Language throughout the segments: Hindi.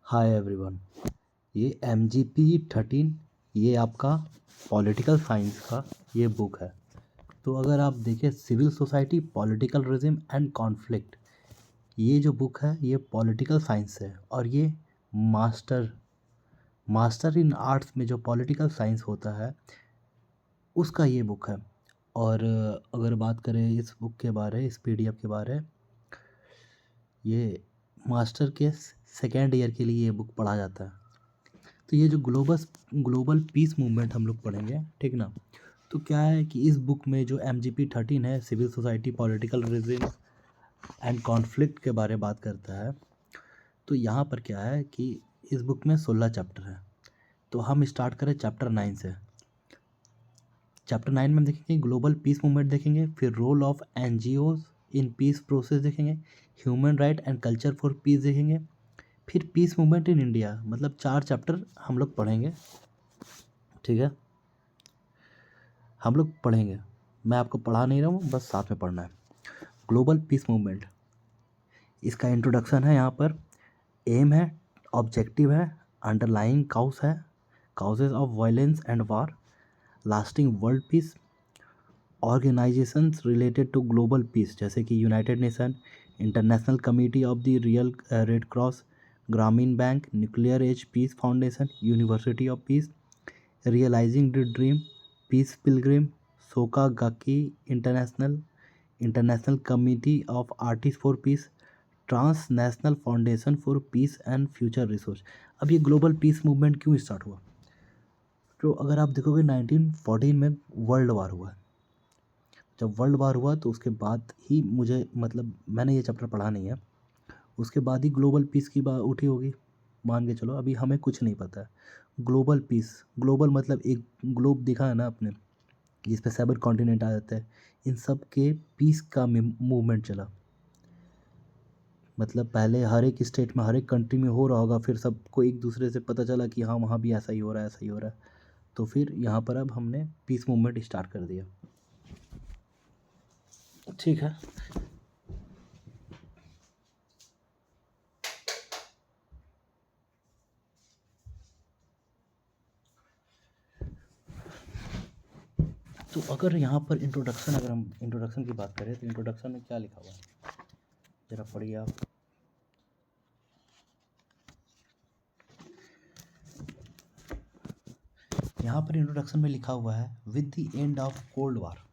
Hi everyone. ये MGP 13 ये आपका पॉलिटिकल साइंस का ये बुक है। तो अगर आप देखें civil society political regime and conflict, ये जो बुक है ये पॉलिटिकल साइंस है और ये मास्टर मास्टर इन आर्ट्स में जो पॉलिटिकल साइंस होता है उसका ये बुक है। और अगर बात करें इस बुक के बारे, इस PDF के बारे, ये मास्टर के सेकेंड ईयर के लिए ये बुक पढ़ा जाता है। तो ये जो ग्लोबल पीस मूवमेंट हम लोग पढ़ेंगे, ठीक ना। तो क्या है कि इस बुक में जो MGP 13 है, civil society political regime and conflict के बारे में बात करता है। तो यहाँ पर क्या है कि इस बुक में 16 चैप्टर है। तो हम स्टार्ट करें चैप्टर 9 से। चैप्टर 9 में हम देखेंगे ग्लोबल पीस मूवमेंट देखेंगे, फिर role of NGOs in peace process देखेंगे, human right and culture for peace देखेंगे, फिर पीस मूवमेंट इन इंडिया। मतलब 4 चैप्टर हम लोग पढ़ेंगे, ठीक है। हम लोग पढ़ेंगे, मैं आपको पढ़ा नहीं रहा हूँ, बस साथ में पढ़ना है। ग्लोबल पीस मूवमेंट, इसका इंट्रोडक्शन है यहाँ पर, एम है, ऑब्जेक्टिव है, अंडरलाइंग काउस है, causes of violence and war, lasting world peace, organisations related to global peace जैसे कि United Nation, International Committee of the real Red Cross, Grameen Bank, Nuclear as piece Foundation, University of Peace, realising the dream, peace pilgrim, Soka Gakkai International, International Committee of Artist for Peace, Transnational Foundation for peace and future resource. अब ये ग्लोबल पीस मूवमेंट क्यों स्टार्ट हुआ? तो अगर आप देखोगे 1914 में वर्ल्ड वार हुआ। जब वर्ल्ड वार हुआ तो उसके बाद ही मुझे, मतलब मैंने ये चैप्टर पढ़ा नहीं है, उसके बाद ही ग्लोबल पीस की बात उठी होगी। मान के चलो, अभी हमें कुछ नहीं पता है। ग्लोबल पीस, ग्लोबल मतलब एक ग्लोब दिखा है ना आपने, जिस पे 7 कॉन्टिनेंट आ जाते हैं, इन सब के पीस का मूवमेंट चला। मतलब पहले हर एक स्टेट में, हर एक कंट्री में हो रहा होगा, फिर सबको एक दूसरे से पता चला कि हाँ वहाँ भी ऐसा ही हो रहा है, ऐसा ही हो रहा है। तो फिर यहाँ पर अब हमने पीस मूवमेंट स्टार्ट कर दिया, ठीक है। तो अगर यहाँ पर इंट्रोडक्शन, अगर हम इंट्रोडक्शन की बात करें तो इंट्रोडक्शन में क्या लिखा हुआ है, ज़रा पढ़िए आप। यहाँ पर इंट्रोडक्शन में लिखा हुआ है with the end of cold war.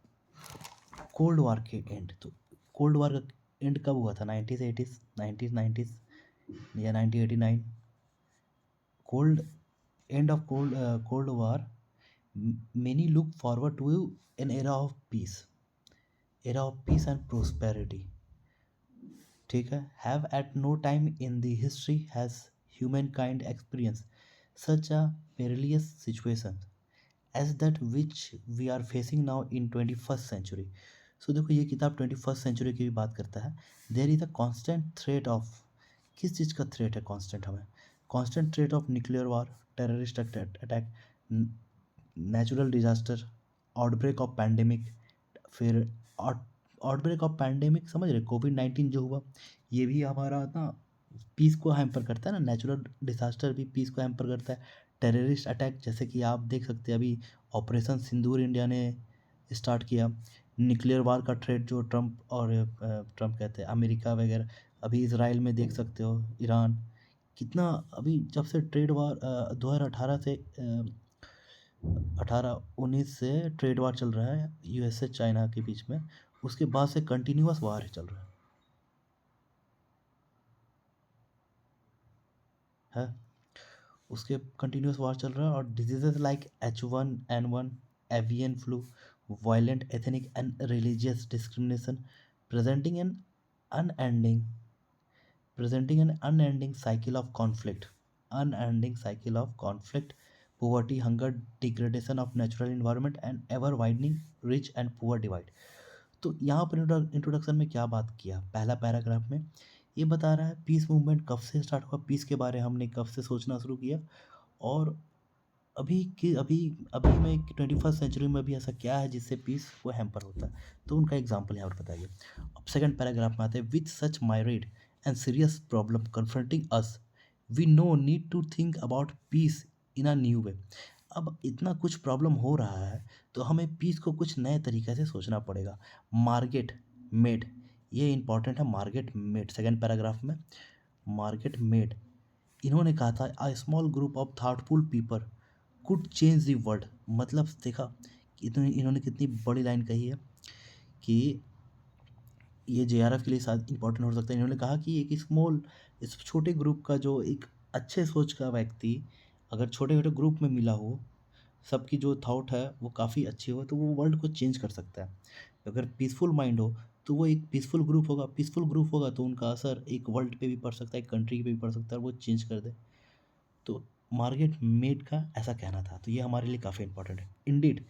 Cold war के एंड, तो कोल्ड वार का एंड कब हुआ था? 1980s, 1990s या 1989। Cold end of cold war, many look forward to an era of peace and prosperity, ठीक है। have at no time in the history has humankind experienced such a perilous situation as that which we are facing now in 21st century। सो देखो ये किताब 21st सेंचुरी की भी बात करता है। There is a constant threat of, किस चीज़ का थ्रेट है कांस्टेंट? हमें constant threat of nuclear war, terrorist attack, natural disaster, outbreak of pandemic. फिर आउटब्रेक ऑफ पैंडेमिक, समझ रहे, कोविड-19 जो हुआ, ये भी हमारा ना पीस को हैम्पर करता है ना। नेचुरल डिजास्टर भी पीस को हैम्पर करता है। टेररिस्ट अटैक, जैसे कि आप देख सकते हैं अभी ऑपरेशन सिंदूर इंडिया ने स्टार्ट किया। न्यूक्लियर वार का थ्रेट जो ट्रम्प और ट्रम्प कहते हैं अमेरिका वगैरह, अभी इसराइल में देख सकते हो, ईरान कितना, अभी जब से ट्रेड वार 2018 से 18-19 से ट्रेड वार चल रहा है USA चाइना के बीच में, उसके बाद से कंटिन्यूअस वार चल रहा है। उसके कंटिन्यूअस वार चल रहा है, और diseases like H1N1, avian flu, violent ethnic and religious discrimination, presenting an unending presenting an unending cycle of conflict, poverty, hunger, degradation of natural environment and ever widening rich and poor divide। तो यहाँ पर इंट्रोडक्शन में क्या बात किया, पहला पैराग्राफ में ये बता रहा है पीस मूवमेंट कब से स्टार्ट हुआ, पीस के बारे हमने कब से सोचना शुरू किया, और अभी अभी में 21st सेंचुरी में भी ऐसा क्या है जिससे पीस को हैम्पर होता है। तो उनका एग्जाम्पल यहाँ पर बताइए। अब सेकंड पैराग्राफ में आते हैं, with such myriad and serious problem confronting us we no need to think about peace in a new way. अब इतना कुछ प्रॉब्लम हो रहा है तो हमें पीस को कुछ नए तरीके से सोचना पड़ेगा। मार्केट मेड, ये इंपॉर्टेंट है। मार्केट मेड सेकेंड पैराग्राफ में, मार्केट मेड, इन्होंने कहा था a small group of thoughtful people could change the world. मतलब देखा इन्होंने कितनी बड़ी लाइन कही है कि ये जेआरएफ के लिए शायद इंपॉर्टेंट हो सकता है। इन्होंने कहा कि एक स्मॉल, इस छोटे ग्रुप का जो एक अच्छे सोच का व्यक्ति अगर छोटे छोटे ग्रुप में मिला हो, सबकी जो थॉट है वो काफ़ी अच्छी हो, तो वो वर्ल्ड को चेंज कर सकता है। अगर पीसफुल माइंड हो तो वो एक पीसफुल ग्रुप होगा, पीसफुल ग्रुप होगा तो उनका असर एक वर्ल्ड पे भी पड़ सकता है, एक कंट्री पे भी पड़ सकता है, वो चेंज कर दे। तो मार्केट मेड का ऐसा कहना था, तो ये हमारे लिए काफ़ी इंपॉर्टेंट है। Indeed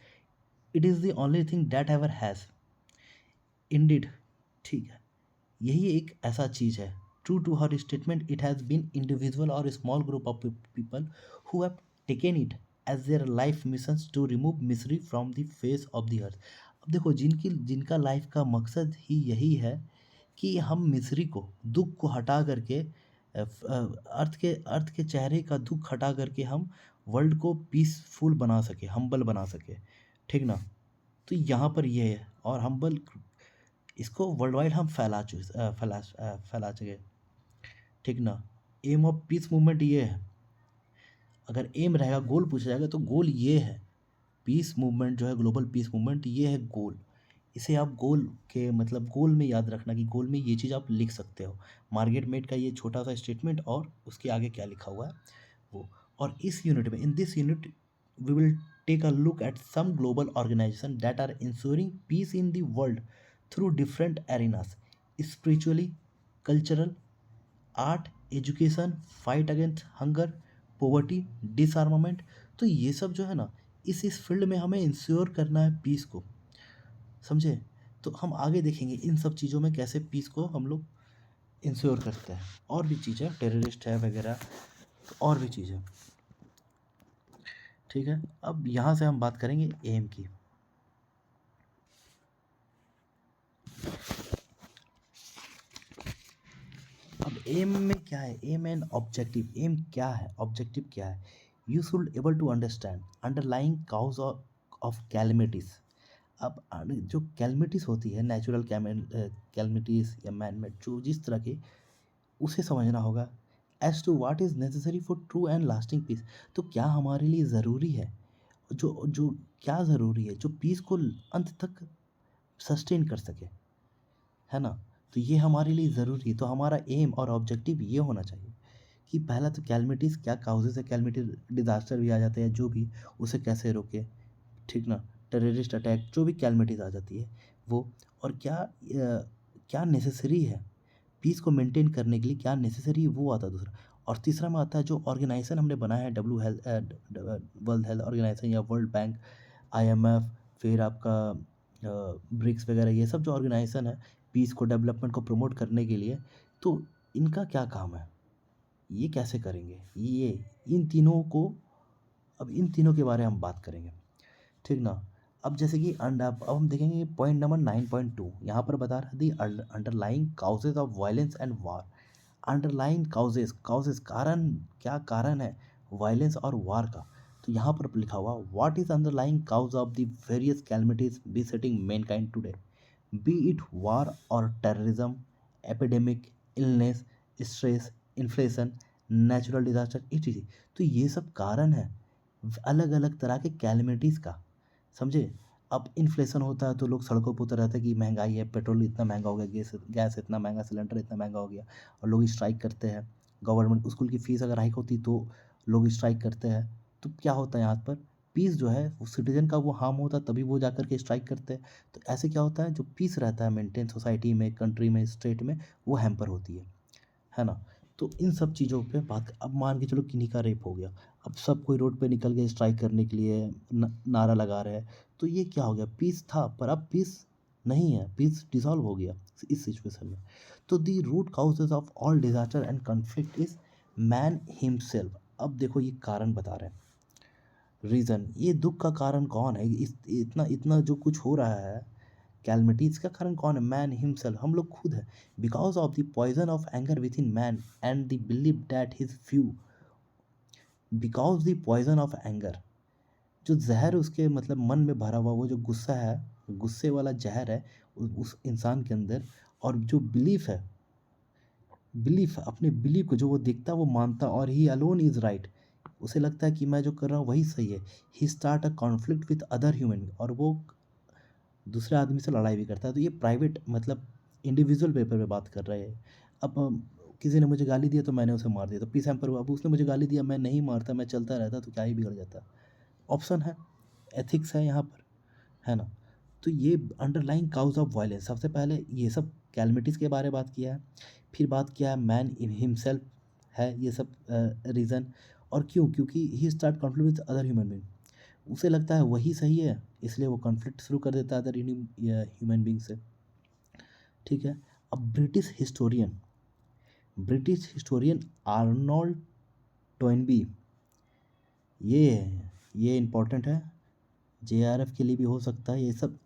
it is the only thing that ever has. Indeed, ठीक है, यही एक ऐसा चीज़ है। True to her statement it has been individual और small group of people who have taken it as their life missions to remove misery from the face of the earth. अब देखो जिनका लाइफ का मकसद ही यही है कि हम मिसरी को, दुख को हटा करके अर्थ के चेहरे का दुख हटा करके हम वर्ल्ड को पीसफुल बना सके, हम्बल बना सके, ठीक ना। तो यहाँ पर ये है, और हम्बल इसको वर्ल्ड वाइड हम फैला सके, ठीक ना। एम ऑफ पीस मूवमेंट ये है, अगर एम रहेगा, गोल पूछा जाएगा तो गोल ये है। पीस मूवमेंट जो है, ग्लोबल पीस मूवमेंट, ये है गोल। इसे आप गोल के मतलब गोल में याद रखना कि गोल में ये चीज़ आप लिख सकते हो। मार्केट मेड का ये छोटा सा स्टेटमेंट और उसके आगे क्या लिखा हुआ है वो। और इस यूनिट में, in this unit we will take a look at some global organisation that are ensuring peace in the world through different arenas, spiritually, cultural, art, education, fight against hunger, poverty, disarmament. तो ये सब जो है ना, इस फील्ड में हमें इंश्योर करना है पीस को, समझे। तो हम आगे देखेंगे इन सब चीज़ों में कैसे पीस को हम लोग इंश्योर करते हैं। और भी चीज़ें, टेररिस्ट है वगैरह, तो और भी चीज़ें, ठीक है। अब यहाँ से हम बात करेंगे एम की। अब एम में क्या है, एम एंड ऑब्जेक्टिव। एम क्या है, ऑब्जेक्टिव क्या है। You should able to understand underlying cause of calamities. अब जो कैलमिटीज होती है, नेचुरल कैलमिटीज या मैन मेड, जो जिस तरह के, उसे समझना होगा। As to what is necessary for true and lasting peace. तो क्या हमारे लिए ज़रूरी है, जो जो क्या ज़रूरी है जो पीस को अंत तक सस्टेन कर सके, है ना। तो ये हमारे लिए ज़रूरी है। तो हमारा एम और ऑब्जेक्टिव ये होना चाहिए कि पहला तो कैलमिटीज़ क्या काउजेज़ है, कैलमिटी डिज़ास्टर भी आ जाते हैं जो भी, उसे कैसे रोके, ठीक ना। टेररिस्ट अटैक, जो भी कैलमिटीज़ आ जाती है वो, और क्या नेसेसरी है पीस को मेंटेन करने के लिए, क्या नेसेसरी है, वो आता है दूसरा। और तीसरा में आता है जो ऑर्गेनाइजेशन हमने बनाया है, वर्ल्ड हेल्थ ऑर्गेनाइजेशन या वर्ल्ड बैंक, आईएमएफ, फिर आपका ब्रिक्स वगैरह, ये सब जो ऑर्गेनाइजेशन है पीस को, डेवलपमेंट को प्रमोट करने के लिए, तो इनका क्या काम है, ये कैसे करेंगे, ये इन तीनों को, अब इन तीनों के बारे में हम बात करेंगे, ठीक ना। अब जैसे कि अब हम देखेंगे पॉइंट नंबर 9.2, यहाँ पर बता रहा the underlying causes of violence and war. Underlying causes, कारण, क्या कारण है वायलेंस और वार का। तो यहाँ पर लिखा हुआ, what is underlying cause of the various calamities besetting mankind today, be it war और terrorism, epidemic, illness, stress, inflation, natural disaster, it. तो ये सब कारण है अलग अलग तरह के कैलमिटीज़ का, समझे। अब इन्फ्लेशन होता है तो लोग सड़कों पर उतर रहते हैं कि महंगाई है, पेट्रोल इतना महंगा हो गया, गैस गैस इतना महंगा, सिलेंडर इतना महंगा हो गया, और लोग स्ट्राइक करते हैं। गवर्नमेंट स्कूल की फ़ीस अगर हाइक होती तो लोग स्ट्राइक करते हैं। तो क्या होता है यहाँ पर, पीस जो है वो सिटीजन का वो हार्म होता है, तभी वो जा कर के स्ट्राइक करते हैं। तो ऐसे क्या होता है, जो पीस रहता है मेंटेन सोसाइटी में, कंट्री में, स्टेट में, वो हैम्पर होती है ना। तो इन सब चीज़ों पे बात, अब मान के चलो किन्हीं का रेप हो गया, अब सब कोई रोड पे निकल गए स्ट्राइक करने के लिए, नारा लगा रहे हैं, तो ये क्या हो गया, पीस था पर अब पीस नहीं है, पीस डिसॉल्व हो गया इस सिचुएशन में। तो the root causes of all disaster and conflict is man himself. अब देखो ये कारण बता रहे हैं, रीज़न, ये दुख का कारण कौन है, इतना इतना जो कुछ हो रहा है, कैलमिटीज़ का कारण कौन है? मैन हिमसेल्फ, हम लोग खुद है। Because of the poison of anger with in man and the believe that his few, because the poison of anger, जो ज़हर उसके मतलब मन में भरा हुआ वो जो गुस्सा है, गुस्से वाला ज़हर है उस इंसान के अंदर, और जो बिलीफ अपने बिलीफ को जो वो देखता है वो मानता, और ही अलोन इज़ राइट, उसे लगता है कि मैं जो कर रहा हूँ वही सही है। He start a conflict with other human, और वो दूसरे आदमी से लड़ाई भी करता है। तो ये प्राइवेट मतलब इंडिविजुअल पेपर पे बात कर रहे हैं। अब किसी ने मुझे गाली दिया तो मैंने उसे मार दिया, तो पीस एम्पर हुआ। अब उसने मुझे गाली दिया, मैं नहीं मारता, मैं चलता रहता, तो क्या ही बिगड़ जाता। ऑप्शन है, एथिक्स है यहाँ पर, है ना? तो ये अंडरलाइंग काउज ऑफ वायलेंस, सबसे पहले ये सब कैलमिटीज़ के बारे में बात किया है, फिर बात किया है मैन इन हिमसेल्फ है ये सब रीज़न। और क्यों? क्योंकि he start conflict with other human being, उसे लगता है वही सही है, इसलिए वो कॉन्फ्लिक्ट शुरू कर देता है अदर ह्यूमन बीइंग से। ठीक है। अब ब्रिटिश हिस्टोरियन आर्नोल्ड टोynबी, ये इम्पोर्टेंट है, जेआरएफ के लिए भी हो सकता है। ये सब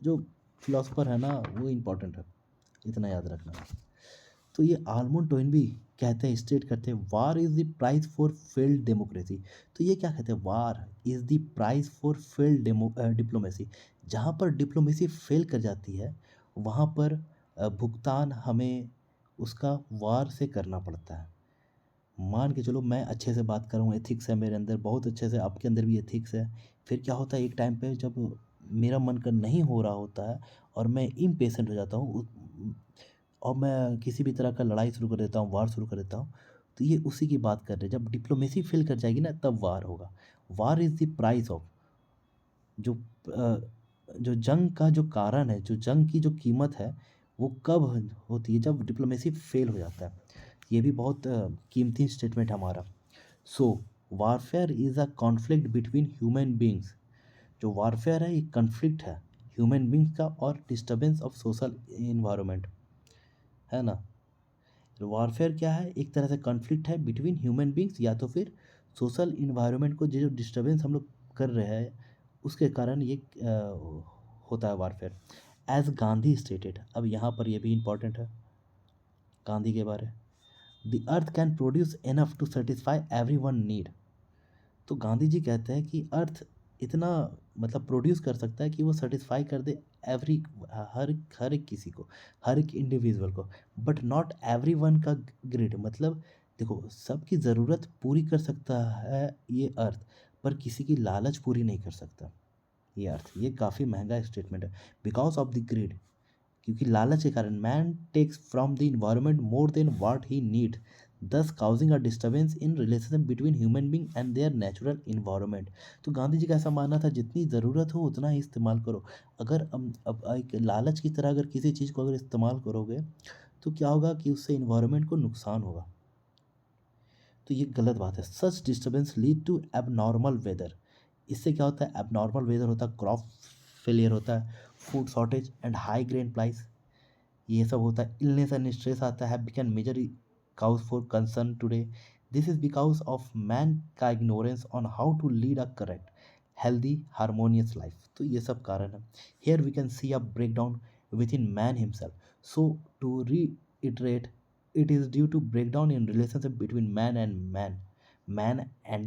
जो फिलोसोफर है ना वो इम्पोर्टेंट है, इतना याद रखना। तो ये आलमोंड टोynबी कहते हैं, स्टेट करते हैं, war is the price for failed democracy. तो ये क्या कहते हैं? War is the price for failed diplomacy. जहाँ पर डिप्लोमेसी फेल कर जाती है वहाँ पर भुगतान हमें उसका वार से करना पड़ता है। मान के चलो मैं अच्छे से बात कर रहा हूँ, एथिक्स है मेरे अंदर बहुत अच्छे से, आपके अंदर भी एथिक्स है। फिर क्या होता है एक टाइम पे जब मेरा मन का नहीं हो रहा होता है और मैं इम्पेशेंट हो जाता हूँ और मैं किसी भी तरह का लड़ाई शुरू कर देता हूँ, वार शुरू कर देता हूँ। तो ये उसी की बात कर रहे हैं, जब डिप्लोमेसी फेल कर जाएगी ना तब वार होगा। वार इज़ द प्राइस ऑफ, जो जो जंग का जो कारण है, जो जंग की जो कीमत है, वो कब होती है? जब डिप्लोमेसी फेल हो जाता है। ये भी बहुत कीमती स्टेटमेंट है हमारा। So warfare is a conflict between human beings, जो वारफेयर है एक कॉन्फ्लिक्ट है ह्यूमन बींग्स का और डिस्टर्बेंस ऑफ सोशल इन्वायरमेंट, है ना? वारफेयर क्या है? एक तरह से कॉन्फ्लिक्ट है बिटवीन ह्यूमन बींग्स, या तो फिर सोशल इन्वायरमेंट को जो डिस्टर्बेंस हम लोग कर रहे हैं उसके कारण ये होता है वारफेयर। एज गांधी स्टेटेड, अब यहाँ पर ये भी इम्पोर्टेंट है गांधी के बारे, the earth can produce enough to satisfy every one need. तो गांधी जी कहते हैं कि अर्थ इतना मतलब प्रोड्यूस कर सकता है कि वो सेटिस्फाई कर दे एवरी, हर एक किसी को, हर एक इंडिविजुअल को, बट नॉट एवरी वन का ग्रिड, मतलब देखो सबकी ज़रूरत पूरी कर सकता है ये अर्थ, पर किसी की लालच पूरी नहीं कर सकता ये अर्थ। ये काफ़ी महंगा स्टेटमेंट है। बिकॉज ऑफ द ग्रिड, क्योंकि लालच के कारण man takes from the environment more than what he need, thus causing a disturbance in relationship between human being and their natural environment. तो गांधी जी का ऐसा मानना था जितनी ज़रूरत हो उतना ही इस्तेमाल करो। अगर अब एक लालच की तरह अगर किसी चीज़ को अगर इस्तेमाल करोगे तो क्या होगा कि उससे इन्वायरमेंट को नुकसान होगा। तो ये गलत बात है। Such disturbance lead to abnormal weather, इससे क्या होता है? एबनॉर्मल वेदर होता है, क्रॉप फेलियर होता है, food shortage and high grain price, ये सब होता है। इलनेस एंड स्ट्रेस आता है, become major cause for concern today. This is because of man का ignorance on how to lead a correct healthy harmonious life. तो ये सब कारण है। Here we can see a breakdown within man himself. So to reiterate, it is due to breakdown in relationship between man and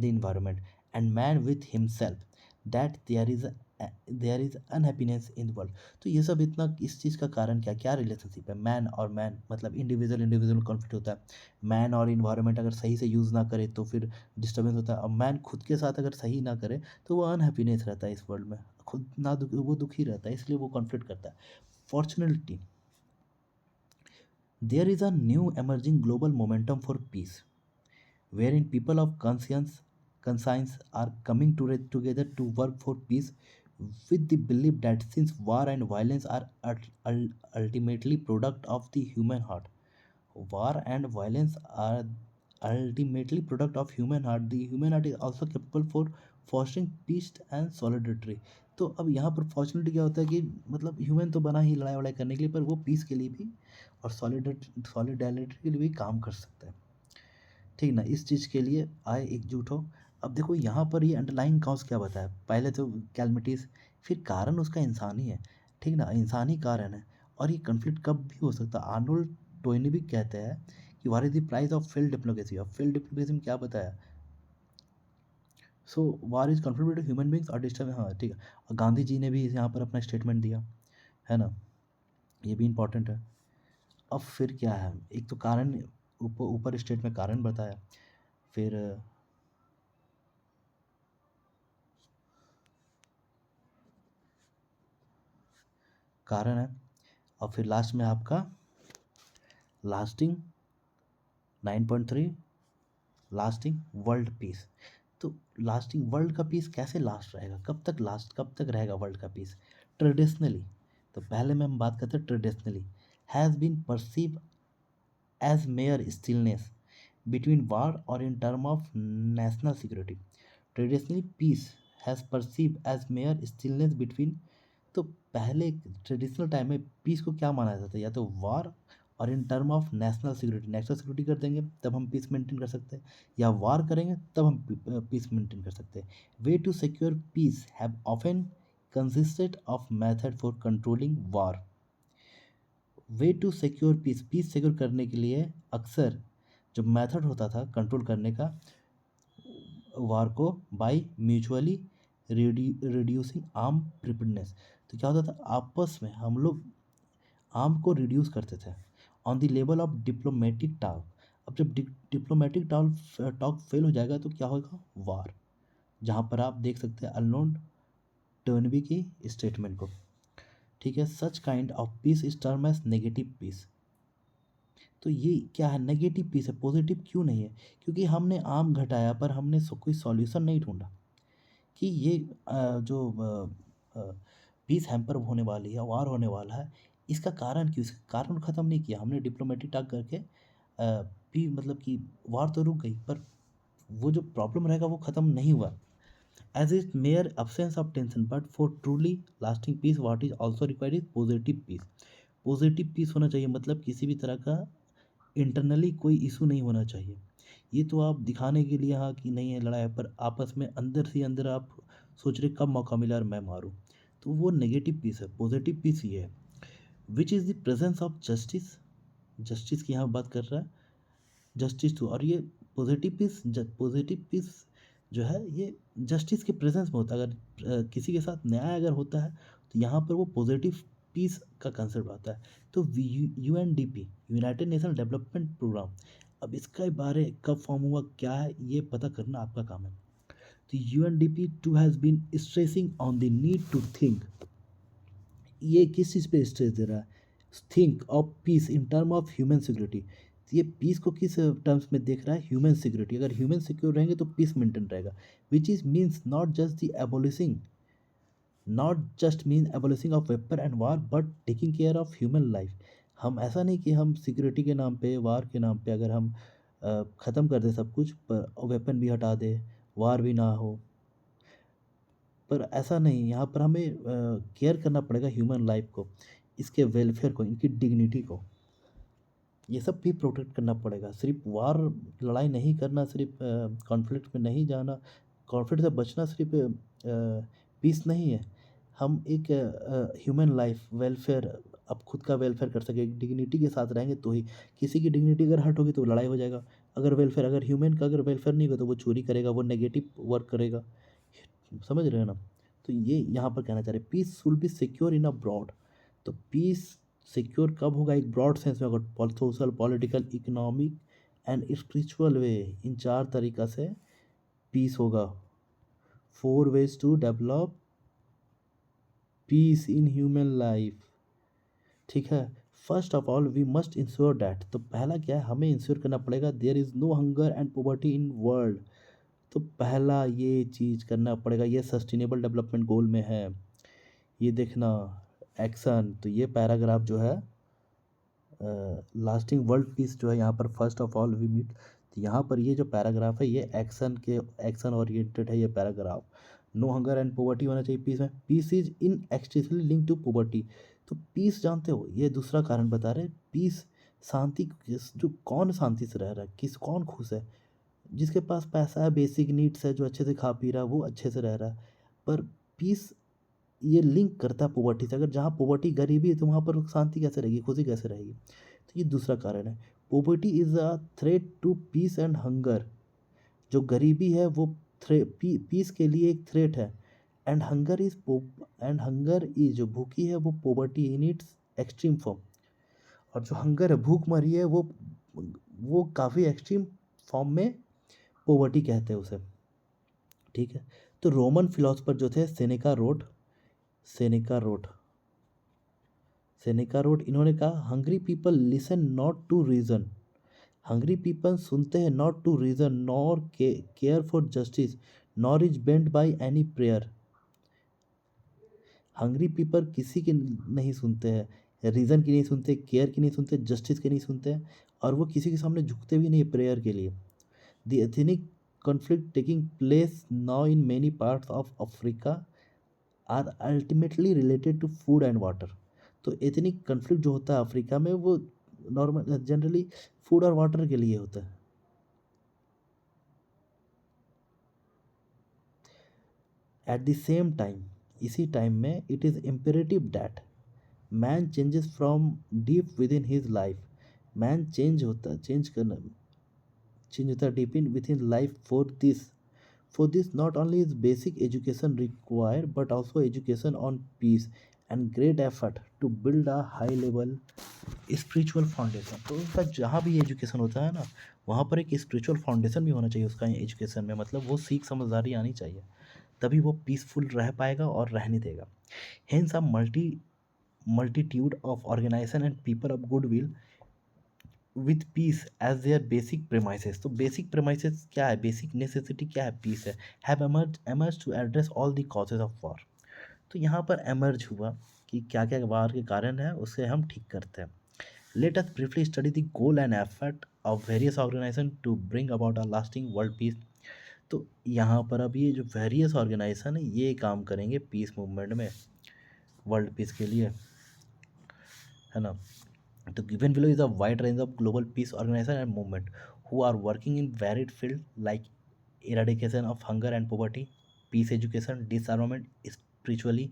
the environment, and man with himself, that there is unhappiness in the world। तो ये सब इतना इस चीज़ का कारण क्या क्या रिलेशनशिप है? मैन और मैन मतलब इंडिविजुअल कॉन्फ्लिक्ट होता है। मैन और इन्वायरमेंट अगर सही से यूज़ ना करे तो फिर डिस्टर्बेंस होता है। अब मैन खुद के साथ अगर सही ना करे तो वो अनहैप्पीनेस रहता है इस वर्ल्ड में, खुद ना वो दुखी रहता है, इसलिए वो कॉन्फ्लिक्ट करता है। Fortunately there is a new emerging global momentum for peace, wherein people of conscience are coming together to work for peace, with the belief that since war and violence are ultimately product of the human heart, war and violence are ultimately product of human heart, the human heart is also capable for fostering peace and solidarity। तो अब यहाँ पर फॉर्चुनेटली क्या होता है कि मतलब ह्यूमन तो बना ही लड़ाई वड़ाई करने के लिए, पर वो पीस के लिए भी और सॉलिडारिटी के लिए भी काम कर सकता है। ठीक ना? इस चीज़ के लिए आए एकजुट हो। अब देखो यहाँ पर ये अंडरलाइंग कॉज क्या बताया, पहले तो कैलमिटीज़, फिर कारण उसका इंसान ही है। ठीक ना, इंसानी कारण है। और ये कॉन्फ्लिक्ट कब भी हो सकता है। आर्नोल्ड टोइनबी कहते हैं कि what is the price of failed diplomacy. और फेल्ड डिप्लोमेसी में क्या बताया, so war is conflict between human beings और डिस्टर्ब, हाँ ठीक है। और गांधी जी ने भी यहाँ पर अपना स्टेटमेंट दिया है ना, ये भी इम्पोर्टेंट है। अब फिर क्या है, एक तो कारण ऊपर ऊपर स्टेट में कारण बताया, फिर कारण है, और फिर लास्ट में आपका लास्टिंग 9.3 लास्टिंग वर्ल्ड पीस। तो लास्टिंग वर्ल्ड का पीस कैसे लास्ट रहेगा, कब तक रहेगा वर्ल्ड का पीस। ट्रेडिशनली, तो पहले में हम बात करते हैं traditionally, has been perceive as mere stillness between war और in term of national security. Traditionally peace has perceive as mere stillness between, तो पहले ट्रेडिशनल टाइम में पीस को क्या माना जाता है, या तो वार और in term of national security कर देंगे तब हम पीस मेंटेन कर सकते हैं, या वार करेंगे तब हम पीस मेंटेन कर सकते हैं। Way to secure peace have often consisted of method for controlling war. Way to secure peace, peace secure करने के लिए अक्सर जो मेथड होता था कंट्रोल करने का वार को, by mutually reducing arm preparedness. तो क्या होता था, आपस में हम लोग आर्म को रिड्यूस करते थे on the level of diplomatic talk. अब जब डिप्लोमेटिक टॉक फेल हो जाएगा तो क्या होगा, वार। जहाँ पर आप देख सकते हैं अननोन टर्नबी की स्टेटमेंट को, ठीक है। Such kind of peace is term as negative peace. तो ये क्या है, नेगेटिव पीस है, पॉजिटिव क्यों नहीं है, क्योंकि हमने आर्म घटाया पर हमने कोई सॉल्यूशन नहीं ढूंढा कि ये जो पीस हैम्पर होने वाली है, वार होने वाला है, इसका कारण क्यों, इसका कारण ख़त्म नहीं किया हमने डिप्लोमेटिक टॉक करके। भी मतलब कि वार तो रुक गई पर वो जो प्रॉब्लम रहेगा वो ख़त्म नहीं हुआ। As is mere absence of tension, but for truly lasting peace what is also required is positive peace. Positive peace होना चाहिए, मतलब किसी भी तरह का इंटरनली कोई इशू नहीं होना चाहिए। ये तो आप दिखाने के लिए हाँ कि नहीं है लड़ाई, पर आपस में अंदर से अंदर आप सोच रहे कब मौका मिला और मैं मारूं, तो वो नेगेटिव पीस है। पॉजिटिव पीस ये है which is the presence of justice, justice की यहाँ बात कर रहा है, जस्टिस टू। और ये पॉजिटिव पीस जो है ये जस्टिस के प्रेजेंस में होता है। अगर किसी के साथ न्याय अगर होता है तो यहाँ पर वो पॉजिटिव पीस का कंसेप्ट आता है। तो UNDP, United Nation Development Programme, अब इसका बारे कब फॉर्म हुआ क्या है ये पता करना आपका काम है। तो UNDP too has been stressing on the need to think, ये किस चीज़ पे स्ट्रेस दे रहा है, think of peace in term of human security. ये पीस को किस टर्म्स में देख रहा है, ह्यूमन सिक्योरिटी। अगर ह्यूमन सिक्योर रहेंगे तो पीस मेंटेन रहेगा, which is means not just mean abolishing of weapon and war but taking care of human life. हम ऐसा नहीं कि हम सिक्योरिटी के नाम पे, वार के नाम पे अगर हम ख़त्म कर दे सब कुछ पर वेपन भी हटा दे, वार भी ना हो, पर ऐसा नहीं। यहाँ पर हमें केयर करना पड़ेगा ह्यूमन लाइफ को, इसके वेलफेयर को, इनकी डिग्निटी को, ये सब भी प्रोटेक्ट करना पड़ेगा। सिर्फ वार लड़ाई नहीं करना, सिर्फ कॉन्फ्लिक्ट में नहीं जाना, कॉन्फ्लिक्ट से बचना सिर्फ पीस नहीं है। हम एक ह्यूमन लाइफ वेलफेयर, अब खुद का वेलफेयर कर सके, डिग्निटी के साथ रहेंगे तो ही। किसी की डिग्निटी अगर हर्ट होगी तो लड़ाई हो जाएगा। अगर ह्यूमन का अगर वेलफेयर नहीं होगा तो वो चोरी करेगा, वो नेगेटिव वर्क करेगा। समझ रहे हो ना। तो ये यहाँ पर कहना चाह रहे peace will be secure in a broad. तो पीस सिक्योर कब होगा, एक ब्रॉड सेंस में होगा, social, political, economic and spiritual way, इन चार तरीका से पीस होगा। 4 ways to develop peace in human life, ठीक है। First of all we must ensure that, तो पहला क्या है, हमें इंश्योर करना पड़ेगा there is no hunger and poverty in world. तो पहला ये चीज़ करना पड़ेगा, ये सस्टेनेबल डेवलपमेंट गोल में है। ये देखना एक्शन, तो ये पैराग्राफ जो है लास्टिंग वर्ल्ड पीस जो है यहाँ पर first of all we meet, तो यहाँ पर ये जो पैराग्राफ है ये एक्शन ओरिएंटेड है ये paragraph. No hunger and poverty होना चाहिए पीस में, peace is in extremely link to poverty. तो पीस जानते हो ये दूसरा कारण बता रहे, पीस शांति, जो कौन शांति से रह रहा है, कौन खुश है, जिसके पास पैसा है, बेसिक नीड्स है, जो अच्छे से खा पी रहा है वो अच्छे से रह रहा है। पर पीस ये लिंक करता है पोवर्टी से। अगर जहाँ पोवर्टी, गरीबी है, तो वहाँ पर शांति कैसे रहेगी, खुशी कैसे रहेगी। तो ये दूसरा कारण है। Poverty is a threat to peace and hunger. जो गरीबी है वो पीस के लिए एक थ्रेट है। एंड हंगर इज जो भूखी है वो poverty in its extreme form. और जो हंगर है, भूखमरी है, वो काफ़ी एक्सट्रीम फॉर्म में पोवर्टी कहते हैं उसे। ठीक है। तो रोमन फिलोसफर जो थे, सेनेका रोट इन्होंने कहा, hungry people listen not to reason. Hungry people सुनते हैं not to reason, nor care for justice, nor is bent by any prayer. Hungry people किसी की नहीं सुनते हैं, रीज़न की नहीं सुनते, केयर की नहीं सुनते, जस्टिस की नहीं सुनते हैं, और वो किसी के सामने झुकते भी नहीं प्रेयर के लिए। The ethnic conflict taking place now in many parts of Africa are ultimately related to food and water. तो एथनिक कन्फ्लिक्ट जो होता है अफ्रीका में, वो नॉर्मल जनरली फूड और वाटर के लिए होता है। एट द सेम टाइम, इसी टाइम में, it is imperative that man changes from deep within his life. Man change होता है deep in within life. For this, not only is basic education required, but also education on peace and great effort to build a high level spiritual foundation। तो उसका जहाँ भी एजुकेशन होता है ना, वहाँ पर एक स्पिरिचुअल फाउंडेशन भी होना चाहिए उसका एजुकेशन में। मतलब वो सीख समझदारी आनी चाहिए, तभी वो पीसफुल रह पाएगा और रहने देगा। Hence a multitude of organization and people of goodwill with peace as their basic premises. तो बेसिक प्रेमाइसेस क्या है, बेसिक नेसेसिटी क्या है, पीस है। Have emerge to address all the causes of war. तो यहाँ पर एमर्ज हुआ कि क्या क्या वार के कारण है, उसे हम ठीक करते हैं। Let us briefly study the goal and effort of various organisation to bring about a lasting world peace. तो यहाँ पर अब ये जो वेरियस ऑर्गेनाइजेशन है, ये काम करेंगे पीस मूवमेंट में, वर्ल्ड पीस के लिए, है ना। The given below is a wide range of global peace organization and movement who are working in varied fields like eradication of hunger and poverty, peace education, disarmament, spiritually,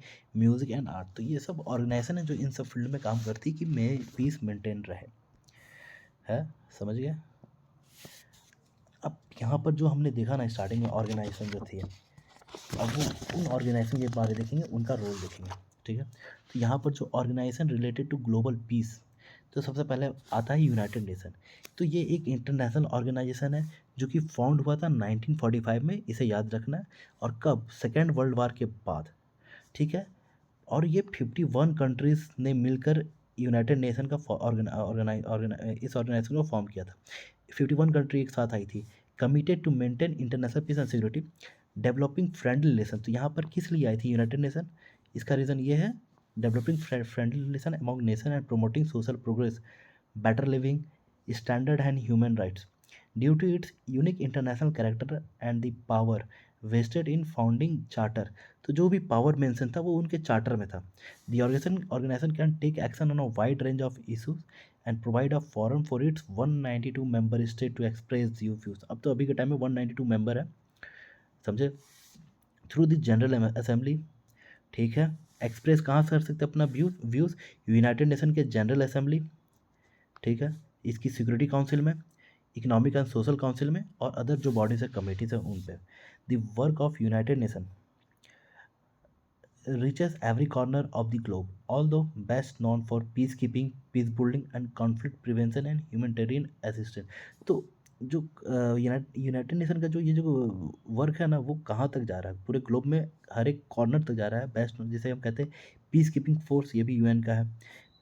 music and art। तो ये सब ऑर्गेनाइजेशन है जो इन सब फील्ड में काम करती है कि मैं पीस मेंटेन रहे, है। समझ गए। अब यहाँ पर जो हमने देखा ना स्टार्टिंग में ऑर्गेनाइजेशन जो थी, अब वो उन ऑर्गेनाइजेशन के बारे देखेंगे, उनका रोल देखेंगे। ठीक है। तो यहाँ पर जो organisation related to global peace, तो सबसे पहले आता है यूनाइटेड नेशन। तो ये एक इंटरनेशनल ऑर्गेनाइजेशन है जो कि फाउंड हुआ था 1945 में, इसे याद रखना है। और कब, सेकेंड वर्ल्ड वार के बाद। ठीक है। और ये 51 कंट्रीज़ ने मिलकर यूनाइटेड नेशन का इस ऑर्गेनाइजेशन को फॉर्म किया था। 51 कंट्री एक साथ आई थी। Committed to maintain international peace and security, developing friendly relation. तो यहाँ पर किस लिए आई थी यूनाइटेड नेशन, इसका रीज़न ये है, developing friendly relation among nation and promoting social progress, better living standard and human rights due to its unique international character and the power vested in founding charter। तो जो भी पावर मेंशन था वो उनके चार्टर में था। The organization can take action on a wide range of issues and provide a forum for its 192 member state to express their views। अब तो अभी के टाइम में 192 मेंबर है, समझे। Through the general assembly. ठीक है। एक्सप्रेस कहाँ से कर सकते हैं अपना व्यूज़, यूनाइटेड नेशन के जनरल असेंबली। ठीक है। इसकी सिक्योरिटी काउंसिल में, इकोनॉमिक एंड सोशल काउंसिल में, और अदर जो बॉडीज है, कमेटीज है, उन पे। The work of United nation reaches every corner of the globe, although best known for peacekeeping, peace building, and conflict prevention and humanitarian assistance। तो जो यूनाइटेड नेशन का जो ये जो वर्क है ना, वो कहाँ तक जा रहा है, पूरे ग्लोब में हर एक कॉर्नर तक जा रहा है। बेस्ट, जिसे हम कहते हैं पीस कीपिंग फोर्स, ये भी यूएन का है।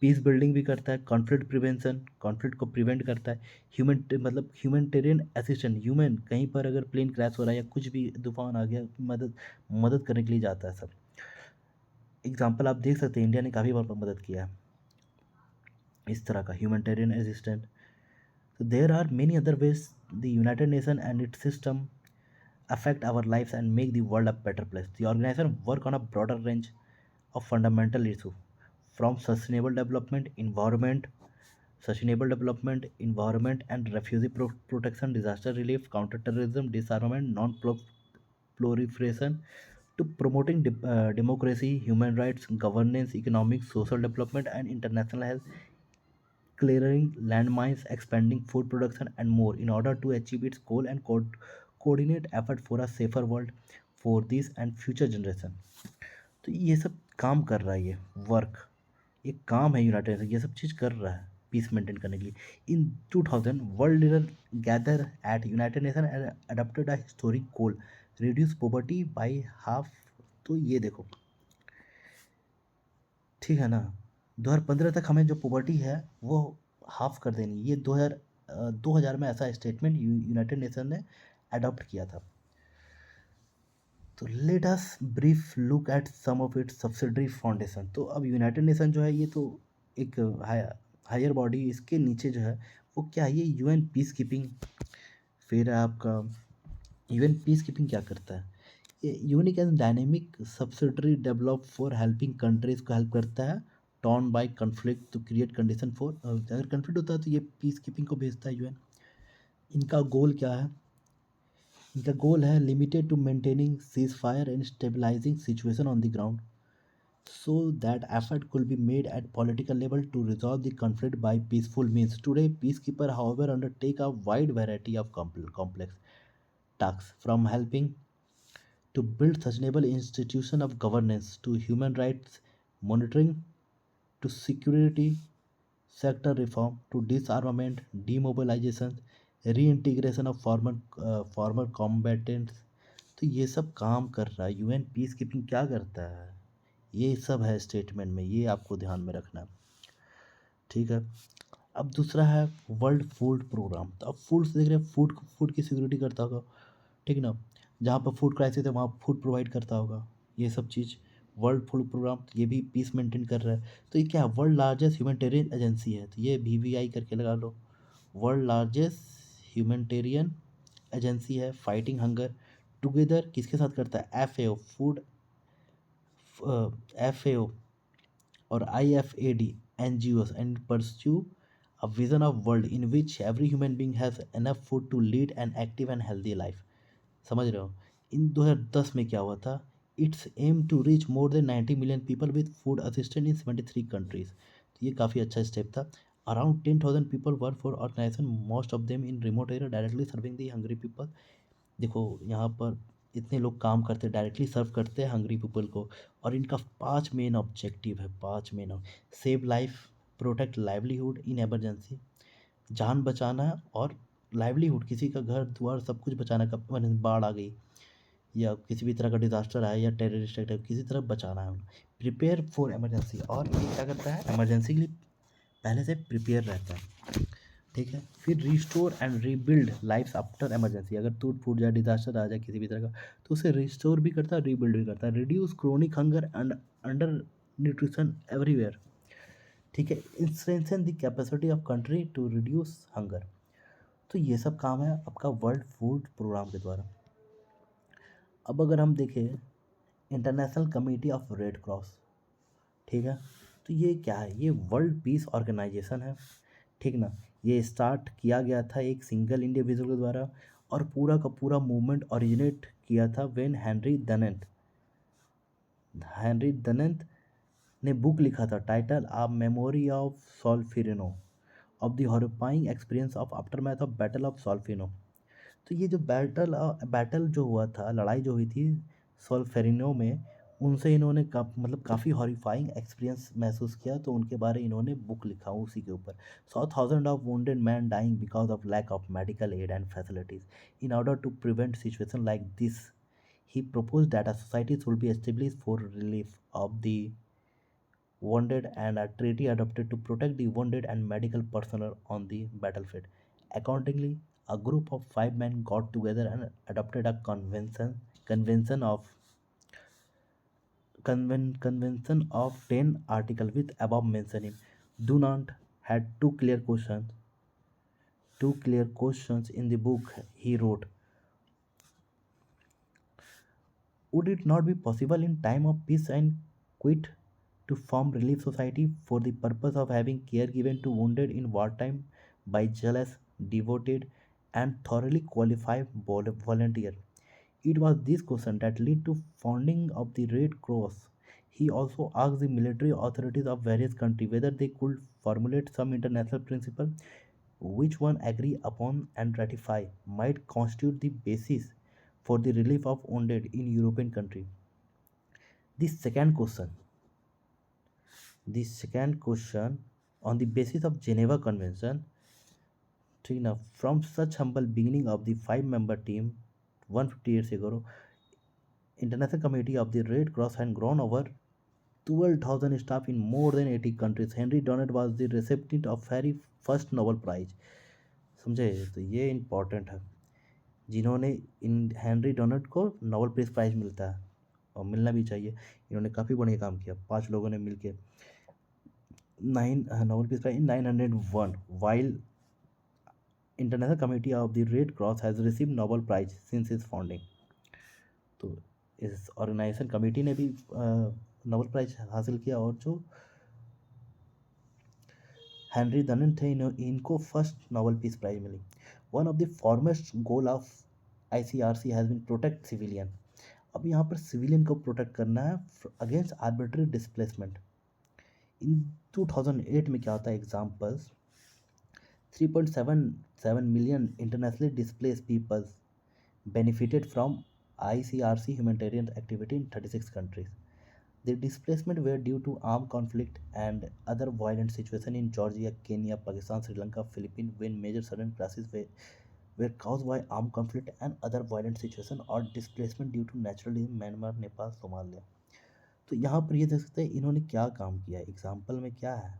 पीस बिल्डिंग भी करता है, कॉन्फ्लिक्ट प्रिवेंशन, कॉन्फ्लिक्ट को प्रिवेंट करता है, ह्यूमैनिटेरियन असिस्टेंट, ह्यूमन कहीं पर अगर प्लेन क्रैश हो रहा है या कुछ भी तूफान आ गया, मदद मदद करने के लिए जाता है सब। एग्जाम्पल आप देख सकते हैं, इंडिया ने काफ़ी बार मदद किया है इस तरह का ह्यूमैनिटेरियन असिस्टेंट। तो there are many other ways the United Nation and its system affect our lives and make the world a better place। The organization work on a broader range of fundamental issues from sustainable development, environment and refugee protection, disaster relief, counter-terrorism, disarmament, non-proliferation to promoting democracy, human rights, governance, economic, social development, and international health, clearing landmines, expanding food production, and more in order to achieve its goal and coordinate effort for a safer world for this and future generation. तो ये सब काम कर रहा है, ये वर्क, एक काम है यूनाइटेड नेशन, ये सब चीज़ कर रहा है पीस मेंटेन करने के लिए. In 2000 world leader gather at United Nation and adopted a historic goal, reduce poverty by half. तो ये देखो, ठीक है ना, 2015 तक हमें जो पॉवर्टी है वो हाफ कर देनी. ये 2000 में ऐसा स्टेटमेंट यूनाइटेड नेशन ने अडॉप्ट किया था. तो let us brief look at some of its subsidiary foundation. तो अब यूनाइटेड नेशन जो है ये तो एक हायर बॉडी, इसके नीचे जो है वो क्या है, ये यूएन पीस कीपिंग. फिर आपका यूएन पीस कीपिंग क्या करता है, ये unique and dynamic subsidiary develop for helping countries को हेल्प करता है torn by conflict to create condition for, अगर कन्फ्लिक्ट होता है तो ये पीस कीपिंग को भेजता है यूएन. इनका गोल क्या है, इनका गोल है limited to maintaining ceasefire and stabilising situation on the ground so that effort could be made at political level to resolve the conflict by peaceful means. Today, peacekeepers, however, undertake a wide variety of complex tasks, from helping to build sustainable institutions of governance to human rights monitoring to security sector reform to disarmament, demobilization, reintegration of former combatants. तो ये सब काम कर रहा है यूएन पीस कीपिंग. क्या करता है, ये सब है स्टेटमेंट में, ये आपको ध्यान में रखना है, ठीक है. अब दूसरा है वर्ल्ड फूड प्रोग्राम. तो अब फूड से देख रहे हैं, फूड की सिक्योरिटी करता होगा, ठीक है ना, जहाँ पर फूड क्राइसिस है वहाँ फूड प्रोवाइड करता होगा, ये सब चीज़. वर्ल्ड फूड प्रोग्राम, तो ये भी पीस मेंटेन कर रहा है. तो ये क्या है, वर्ल्ड लार्जेस्ट ह्यूमैनिटेरियन एजेंसी है, तो ये VVI करके लगा लो. वर्ल्ड लार्जेस्ट ह्यूमैनिटेरियन एजेंसी है, फाइटिंग हंगर टुगेदर किसके साथ करता है, FAO food, FAO or IFAD NGOs, and pursue a vision of world in which every human being has enough food to lead an active and healthy life. समझ रहे हो. इन 2010 में क्या हुआ था, its aim to reach more than 90 million people with food assistant in 73 countries. तो ये काफ़ी अच्छा स्टेप था. Around 10,000 people work for organisation, most of them in remote area, directly serving the hungry people. देखो यहाँ पर इतने लोग काम करते हैं, डायरेक्टली सर्व करते हैं हंग्री पीपल को. और इनका 5 मेन ऑब्जेक्टिव है, 5 main. Save life, protect livelihood in emergency, जान बचाना और लाइवलीहुड, किसी का घर द्वार सब कुछ बचाना का, बाढ़ आ गई या किसी भी तरह का डिजास्टर आया या टेररिस्ट अटैक, किसी तरह बचाना है उन्हें. प्रिपेयर फॉर इमरजेंसी, और ये क्या करता है, इमरजेंसी के लिए पहले से प्रिपेयर रहता है, ठीक है. फिर restore and rebuild lifes after emergency, अगर टूट फूट जाए, डिजास्टर आ जाए किसी भी तरह का, तो उसे रिस्टोर भी करता है, रीबिल्ड भी करता है. Reduce chronic hunger and undernutrition everywhere, ठीक है. Strengthen the capacity of country to reduce hunger. तो ये सब काम है आपका वर्ल्ड फूड प्रोग्राम के द्वारा. अब अगर हम देखें international Committee of red cross, ठीक है, तो ये क्या है, ये वर्ल्ड पीस ऑर्गेनाइजेशन है, ठीक ना. ये स्टार्ट किया गया था एक सिंगल इंडिविजुअल के द्वारा, और पूरा का पूरा मूवमेंट ओरिजिनेट किया था व्हेन हेनरी डनेंथ ने बुक लिखा था title a memory of Solferino of the horrifying experience of aftermath of battle of Solferino. तो ये जो बैटल जो हुआ था, लड़ाई जो हुई थी सॉल्फेरिनो में, उनसे इन्होंने मतलब काफ़ी हॉरिफाइंग एक्सपीरियंस महसूस किया, तो उनके बारे इन्होंने बुक लिखा उसी के ऊपर. 100,000 of wounded man dying because of lack of medical aid and facilities. In order to prevent situation like this, he proposed that a society should be established for relief of the wounded and a treaty adopted to protect the wounded and medical personnel on the battlefield. Accordingly, a group of 5 men got together and adopted a convention of 10 articles with above mentioning. Dunant had two clear questions in the book he wrote. Would it not be possible in time of peace and quit to form relief society for the purpose of having care given to wounded in wartime by zealous, devoted, and thoroughly qualified volunteer? It was this question that led to founding of the Red Cross. He also asked the military authorities of various countries whether they could formulate some international principle which one agree upon and ratify might constitute the basis for the relief of wounded in European country. The second question, the second question on the basis of Geneva Convention, ठीक ना, from such humble beginning of the five-member team 150 years ago, International Committee of the Red Cross had grown over 12,000 staff in more than 80 countries. Henry Donnet was the recipient of very first Nobel Prize. समझे, तो ये इम्पोर्टेंट है, जिन्होंने इन हेनरी डोनट को नोबेल पीस प्राइज मिलता है और मिलना भी चाहिए। इन्होंने काफ़ी बढ़िया काम किया, 5 लोगों ने मिलके 9 Nobel Peace Prize in 901 while International Committee of the Red Cross has receive Nobel Prize since is founding. तो इस ऑर्गेनाइजेशन कमेटी ने भी नोबेल प्राइज हासिल किया, और जो हेनरी डोनट थे इनको फर्स्ट नोबेल पीस प्राइज मिली। One of the foremost goal of ICRC has been protect civilian. अब यहाँ पर सिविलियन को प्रोटेक्ट करना है अगेंस्ट आर्बिट्री डिस्प्लेसमेंट। इन 2008 में क्या होता है, examples 3.77 million internationally displaced people benefited from ICRC humanitarian activity in 36 countries. The displacement were due to armed conflict and other violent situations in Georgia, Kenya, Pakistan, Sri Lanka, Philippines, when major sudden crashes were caused by armed conflict and other violent situations or displacement due to natural disaster, Myanmar, Nepal, Somalia. तो यहाँ पर ये देख सकते हैं इन्होंने क्या काम किया, एग्जाम्पल में क्या है,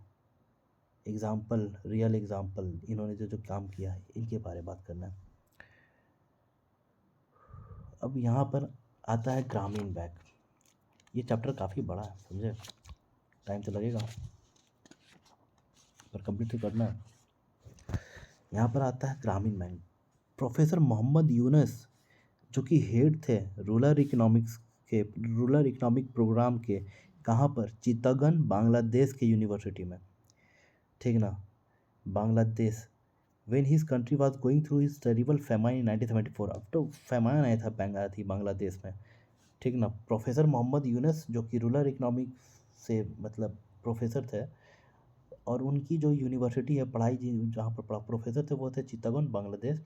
एग्जाम्पल रियल एग्जाम्पल इन्होंने जो जो काम किया है इनके बारे में बात करना है। अब यहाँ पर आता है ग्रामीण बैंक। ये चैप्टर काफ़ी बड़ा है, समझे, टाइम तो लगेगा पर कंप्लीट तो करना है। यहाँ पर आता है ग्रामीण बैंक। प्रोफेसर मोहम्मद यूनुस जो कि हेड थे रूरल इकोनॉमिक प्रोग्राम के, कहाँ पर, चित्तगन बांग्लादेश के यूनिवर्सिटी में, ठीक ना, Bangladesh. When his country was going through his terrible famine in 1974, अब तो famine आया थी बांग्लादेश में, ठीक ना। प्रोफेसर मोहम्मद यूनुस जो कि रूरल इकोनॉमिक से मतलब प्रोफेसर थे, और उनकी जो यूनिवर्सिटी है पढ़ाई जहाँ पर पढ़ा प्रोफेसर थे वो थे चित्तगन बांग्लादेश,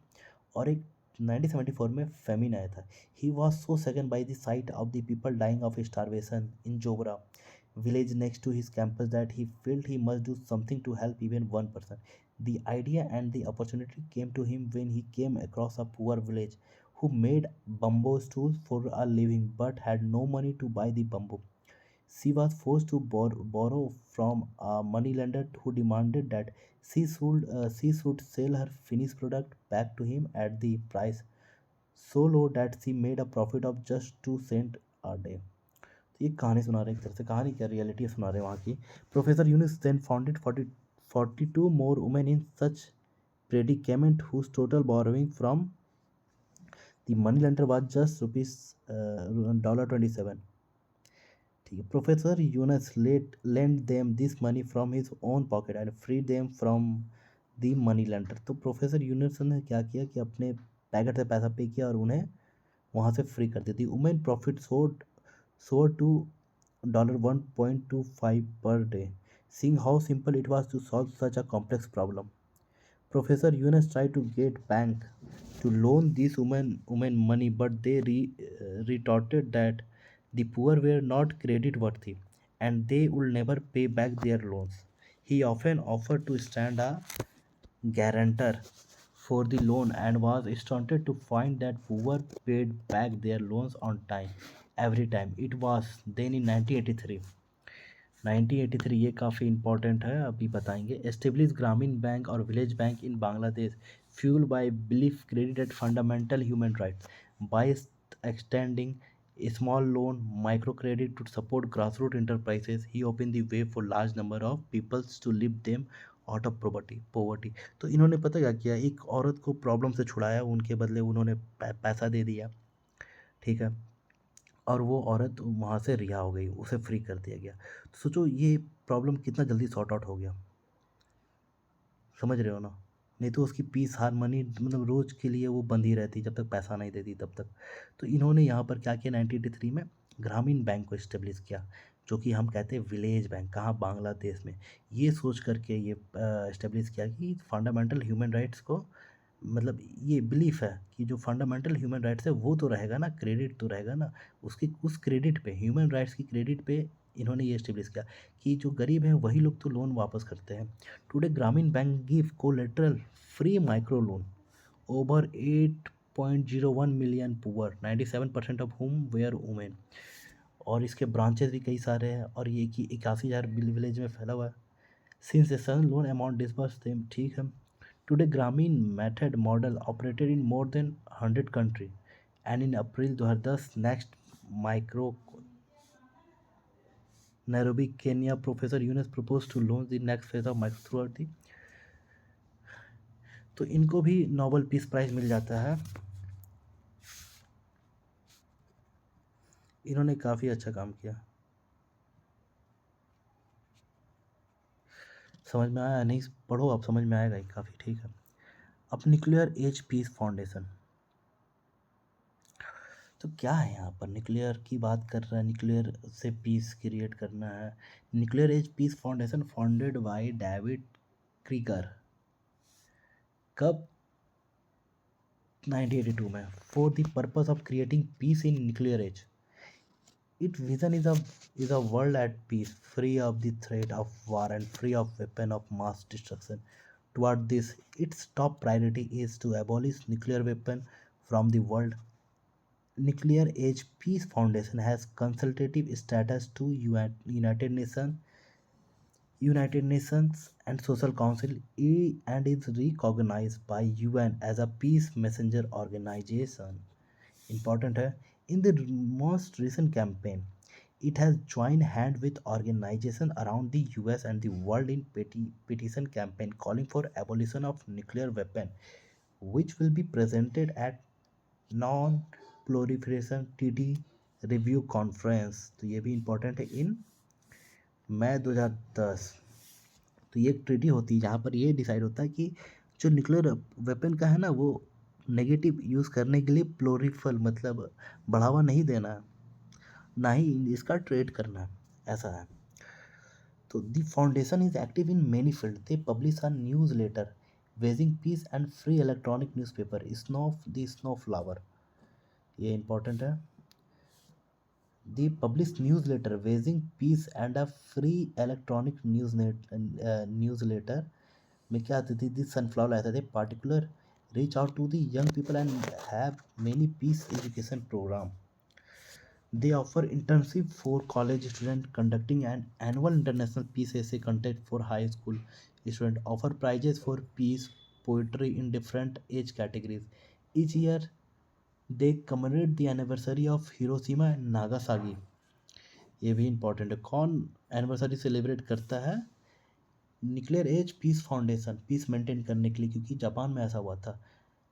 और एक 1974 में फेमिन आया था। He was so second by the sight of the people dying of starvation in Jobra village next to his campus that he felt he must do something to help even one person. The idea and the opportunity came to him when he came across a poor village who made bamboo stools for a living but had no money to buy the bamboo. She was forced to borrow from a moneylender who demanded that she should sell her finished product back to him at the price so low that she made a profit of just 2 cents a day. तो ये कहानी सुना रहे, एक तरह से कहानी क्या रियलिटी सुना रहे वहाँ की। Professor Yunus then founded 42 more women in such predicament whose total borrowing from the money lender was just $27। ठीक है, professor Yunus lend them this money from his own pocket and free them from the money lender. तो प्रोफेसर यूनुस ने क्या किया कि अपने पैकेट से पैसा पे किया और उन्हें वहाँ से फ्री कर दी थी। Women profit soared to $1.25 per day, seeing how simple it was to solve such a complex problem. Professor Yunus tried to get bank to loan these women money, but they retorted that the poor were not credit worthy and they would never pay back their loans. He often offered to stand a guarantor for the loan and was astounded to find that poor paid back their loans on time every time. It was then in 1983। 1983 ये काफ़ी इंपॉर्टेंट है, अभी बताएंगे। एस्टेब्लिश ग्रामीण बैंक और village bank in Bangladesh fuel by belief credit at fundamental human rights by extending a small loan micro credit to support grassroots enterprises. He opened the way for large number of peoples to lift them out of poverty. तो इन्होंने पता क्या किया, एक औरत को प्रॉब्लम से छुड़ाया, उनके बदले उन्होंने पैसा दे दिया, ठीक है, और वो औरत वहाँ से रिहा हो गई, उसे फ्री कर दिया गया। तो सोचो ये प्रॉब्लम कितना जल्दी सॉर्ट आउट हो गया, समझ रहे हो ना। नहीं तो उसकी पीस हारमोनी मतलब रोज़ के लिए वो बंद ही रहती जब तक पैसा नहीं देती तब तक। तो इन्होंने यहाँ पर क्या किया 1983 में ग्रामीण बैंक को इस्टेब्लिश किया, जो कि हम कहते हैं विलेज बैंक, कहाँ बांग्लादेश में। ये सोच करके ये इस्टेब्लिश किया कि फंडामेंटल ह्यूमन राइट्स को मतलब ये बिलीफ है कि जो फंडामेंटल ह्यूमन राइट्स है वो तो रहेगा ना, क्रेडिट तो रहेगा ना, उसकी उस क्रेडिट पे ह्यूमन राइट्स की क्रेडिट पे इन्होंने ये एस्टेब्लिश किया कि जो गरीब हैं वही लोग तो लोन वापस करते हैं। Today Grameen Bank give collateral free micro loan over 8.01 million poor 97% of whom were women. और इसके ब्रांचेस भी कई सारे हैं और ये कि 81,000 विलेज में फैला हुआ है। Since a sudden loan amount disburse them, ठीक है। Today Grameen method model operated in more than 100 country and in April 2010 next micro Nairobi Kenya professor Yunus propose to launch the next phase of micro throughout the. तो इनको भी नोबेल पीस प्राइज मिल जाता है। इन्होंने काफ़ी अच्छा काम किया। समझ में आया नहीं? पढ़ो, आप समझ में आएगा ही काफ़ी, ठीक है। अब न्यूक्लियर एज पीस फाउंडेशन, तो क्या है यहाँ पर? न्यूक्लियर की बात कर रहा है, न्यूक्लियर से पीस क्रिएट करना है। Nuclear as piece Foundation founded by David Krieger, कब? 1982 में, for the purpose of creating peace in nuclear age. Its vision is a world at peace, free of the threat of war and free of weapon of mass destruction. Toward this, its top priority is to abolish nuclear weapon from the world. Nuclear Age Peace Foundation has consultative status to United Nations and Social Council and is recognized by UN as a peace messenger organization. Important है, in the most recent campaign, it has joined hand with organizations around the US and the world in petition campaign calling for abolition of nuclear weapon, which will be presented at non-proliferation TD review conference। तो ये भी important है, इन मई 2010। तो ये एक ट्रीटी होती है जहाँ पर ये डिसाइड होता है कि जो न्यूक्लियर वेपन का है ना वो नेगेटिव यूज़ करने के लिए प्लोरीफल मतलब बढ़ावा नहीं देना है, ना ही इसका ट्रेड करना है, ऐसा है। तो the foundation is active in many field. They publish a newsletter waging peace and free electronic newspaper snow flower, ये इंपॉर्टेंट है। They publish newsletter raising peace and a free electronic newsletter में क्या आती थी, दी सनफ्लावर आते थे particular reach out to the young people and have many peace education program. They offer internship for college student conducting an annual international peace essay contest for high school student, offer prizes for peace poetry in different age categories. Each year they commemorate the anniversary of Hiroshima and Nagasaki। ये भी इम्पोर्टेंट है। कौन एनिवर्सरी सेलिब्रेट करता है? Nuclear as piece foundation, peace maintain करने के लिए, क्योंकि जापान में ऐसा हुआ था।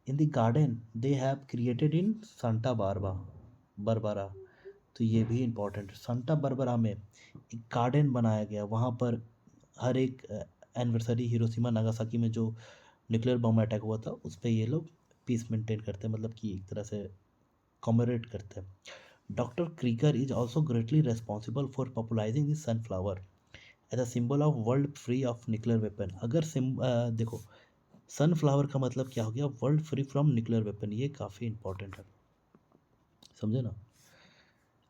In the garden they have created in Santa Barbara, तो ये भी इम्पोर्टेंट है। सांता बरबरा में एक गार्डन बनाया गया, वहाँ पर हर एक एनिवर्सरी हिरोशिमा नागासाकी में जो न्यूक्लियर बम अटैक हुआ था उस पर ये लोग पीस मेंटेन करते हैं, मतलब कि एक तरह से कॉमरेट करते हैं। Dr. Krieger is also greatly responsible for popularizing the sunflower as a symbol of world free of nuclear weapon। अगर देखो सनफ्लावर का मतलब क्या हो गया, world free from nuclear weapon, ये काफ़ी इंपॉर्टेंट है, समझे ना।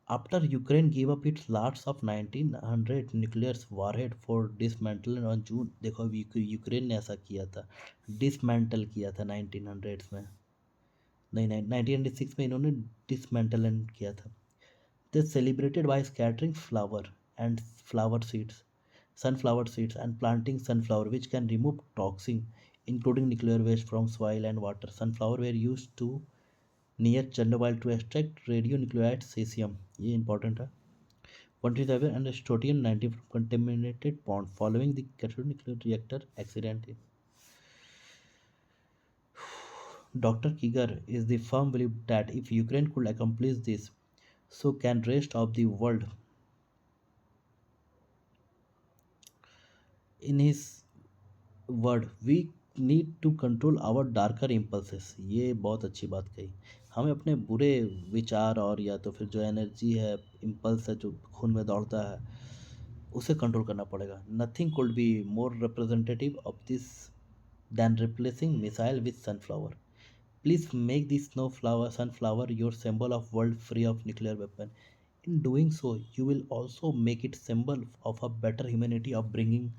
After Ukraine give up it's last of 1900 nuclear warhead for dismantle on June, देखो अभी यूक्रेन ने ऐसा किया था, डिसमेंटल किया था 1900s में, नहीं 1996 में इन्होंने डिसमेंटल किया था। They celebrated by scattering sunflower seeds, and planting sunflower, which can remove toxins, including nuclear waste from soil and water. Sunflower were used to near Chernobyl to extract radionuclide cesium. ये important है। 137 and strontium 90 from contaminated pond following the Katowice nuclear reactor accident. Dr. Kiger is the firm belief that if Ukraine could accomplish this, so can rest of the world। In his word, we need to control our darker impulses, ये बहुत अच्छी बात कही। हमें अपने बुरे विचार और या तो फिर जो एनर्जी है, इम्पल्स है जो खून में दौड़ता है, उसे कंट्रोल करना पड़ेगा। Nothing could be more representative of this than replacing missile with sunflower. Please make the sunflower your symbol of world free of nuclear weapon. In doing so, you will also make it symbol of a better humanity of bringing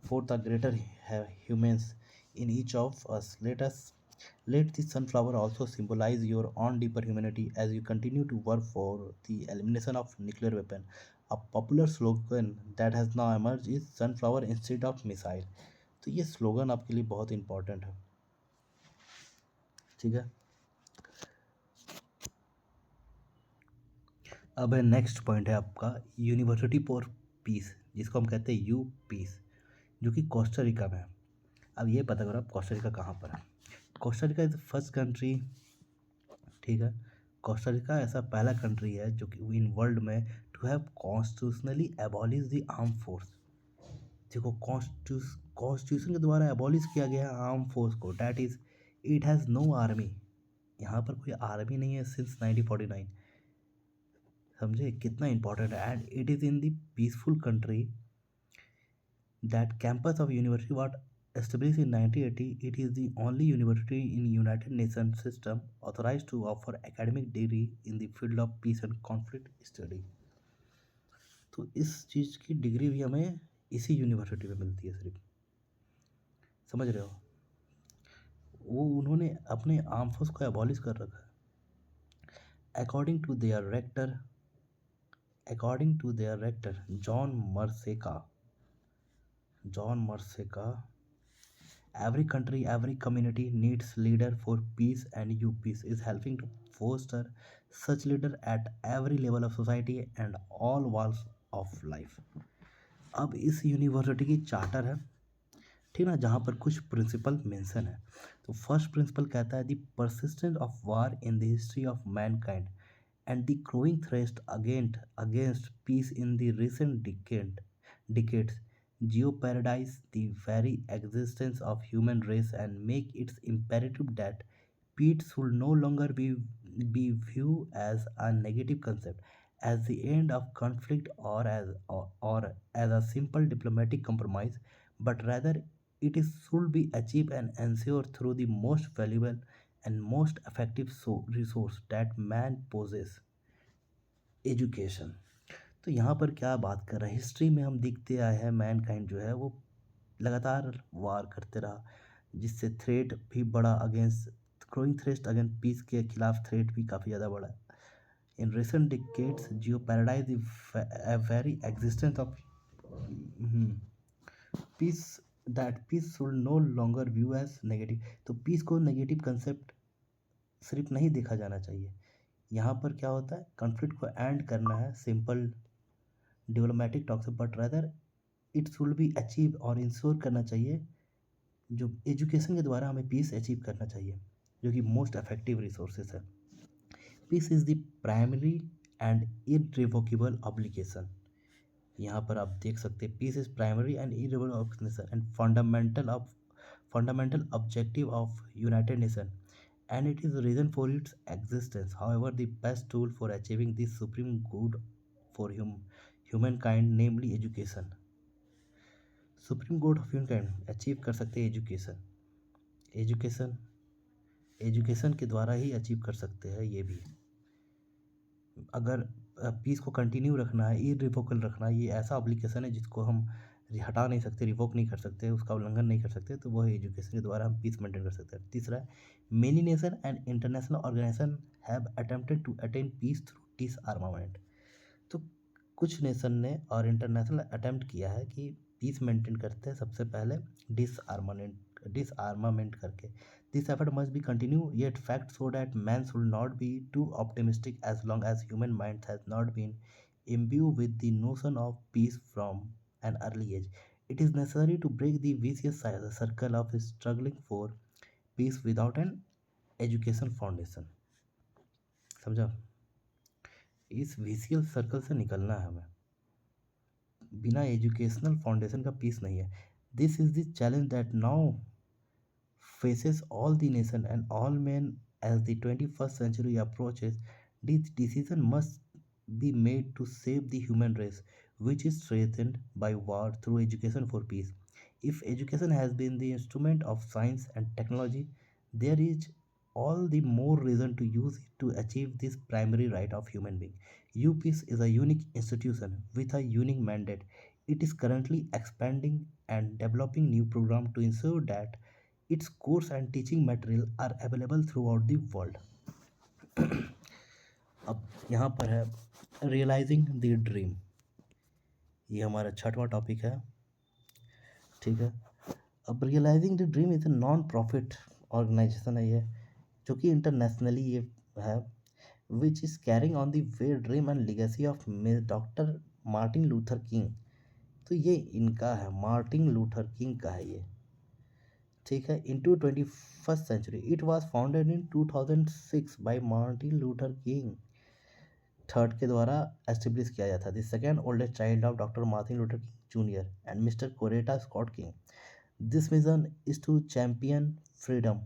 forth the greater humans in each of us. Let the sunflower also symbolize your own deeper humanity as you continue to work for the elimination of nuclear weapon. A popular slogan that has now emerged is sunflower instead of missile. तो ये स्लोगन आपके लिए बहुत इंपॉर्टेंट है। ठीक है। अब है नेक्स्ट पॉइंट है आपका यूनिवर्सिटी फॉर पीस, जिसको हम कहते हैं यू पीस, जो कि कोस्टा में है। अब ये पता करो आप कोस्टा कहाँ पर है। Costa is the first country, ठीक है। कोस्टा ऐसा पहला कंट्री है जो कि इन वर्ल्ड में to have constitutionally abolish the arm force. देखो कॉन्स्टिट्यूशन के द्वारा एबॉलिश किया गया है आर्म फोर्स को, that is it has no army. यहाँ पर कोई आर्मी नहीं है सिंस 1949। समझे कितना इंपॉर्टेंट है। And it is in the peaceful country that campus of university what established in 1980. It is the only university in United Nations system authorized to offer academic degree in the field of peace and conflict study. तो इस चीज़ की डिग्री भी हमें इसी यूनिवर्सिटी में मिलती है सिर्फ। समझ रहे हो, वो उन्होंने अपने आर्म फोर्स को एबॉलिश कर रखा है। According to their rector John Maresca, every country, every community needs leader for peace, and UPeace is helping to foster such leader at every level of society and all walks of life. अब इस यूनिवर्सिटी की चार्टर है, ठीक ना, जहाँ पर कुछ प्रिंसिपल मेंशन है। तो फर्स्ट प्रिंसिपल कहता है the persistence of war in the history of Mankind and the growing threat against peace in the recent decades jeopardize the very existence of human race and make it imperative that peace should no longer be viewed as a negative concept, as the end of conflict or as a simple diplomatic compromise, but rather should be achieved and ensured through the most valuable and most effective resource that man possesses, education. तो यहाँ पर क्या बात कर रहा है, हिस्ट्री में हम देखते आए हैं मैनकाइंड जो है वो लगातार वार करते रहा, जिससे थ्रेट भी बढ़ा against growing threat against peace के खिलाफ थ्रेट भी काफ़ी ज़्यादा बढ़ा। In recent decades geo paradise the very existence of peace that peace should no longer view as negative. तो पीस को नेगेटिव कंसेप्ट सिर्फ नहीं देखा जाना चाहिए। यहाँ पर क्या होता है, कॉन्फ्लिक्ट को एंड करना है सिंपल डिप्लोमेटिक टॉक से, but rather it should be achieve और इंश्योर करना चाहिए जो एजुकेशन के द्वारा हमें पीस अचीव करना चाहिए, जो कि मोस्ट इफेक्टिव रिसोर्सेज है। Peace is the primary and irrevocable obligation. यहाँ पर आप देख सकते हैं peace is primary and irrevocable obligation and fundamental objective of United Nation and it is the reason for its existence. However, the best tool for achieving this supreme good for humankind, namely education, supreme good of humankind achieve कर सकते हैं एजुकेशन एजुकेशन के द्वारा ही अचीव कर सकते हैं। ये भी अगर पीस को कंटिन्यू रखना है, इररिवोकेबल रखना है, ये ऐसा ऑब्लिगेशन है जिसको हम हटा नहीं सकते, रिवोक नहीं कर सकते, उसका उल्लंघन नहीं कर सकते, तो वह एजुकेशन के द्वारा हम पीस मेंटेन कर सकते हैं। तीसरा है many nation and international organisation have attempted to attain peace through disarmament. तो कुछ नेशन ने और इंटरनेशनल अटेम्प्ट किया है कि पीस मेंटेन करते हैं सबसे पहले डिसआर्मामेंट करके। This effort must be continue yet fact show that man should not be too optimistic as long as human mind has not been imbued with the notion of peace from an early age. It is necessary to break the vicious circle of struggling for peace without an education foundation. समझा, इस विशियल सर्कल से निकलना है हमें, बिना एजुकेशनल फाउंडेशन का पीस नहीं है। This is the challenge that now faces all the nation and all men as the 21st century approaches. This decision must be made to save the human race, which is threatened by war through education for peace. If education has been the instrument of science and technology, there is all the more reason to use it to achieve this primary right of human being. UPeace is a unique institution with a unique mandate. It is currently expanding and developing new programs to ensure that its course and teaching material are available throughout the world. अब यहाँ पर है रियलाइजिंग द ड्रीम। ये हमारा छठवां टॉपिक है। ठीक है। अब realising the dream is a non profit organisation है ये, जो कि इंटरनेशनली ये है, which is carrying on the way dream and legacy of doctor Martin Luther King. तो ये इनका है, मार्टिन लूथर किंग का है ये। ठीक है। Into 21st century it was founded in 2006 by Martin Luther King third के द्वारा एस्टेब्लिश किया गया था। The second oldest child of doctor Martin Luther King junior and mister Coretta Scott King. This mission is to champion freedom,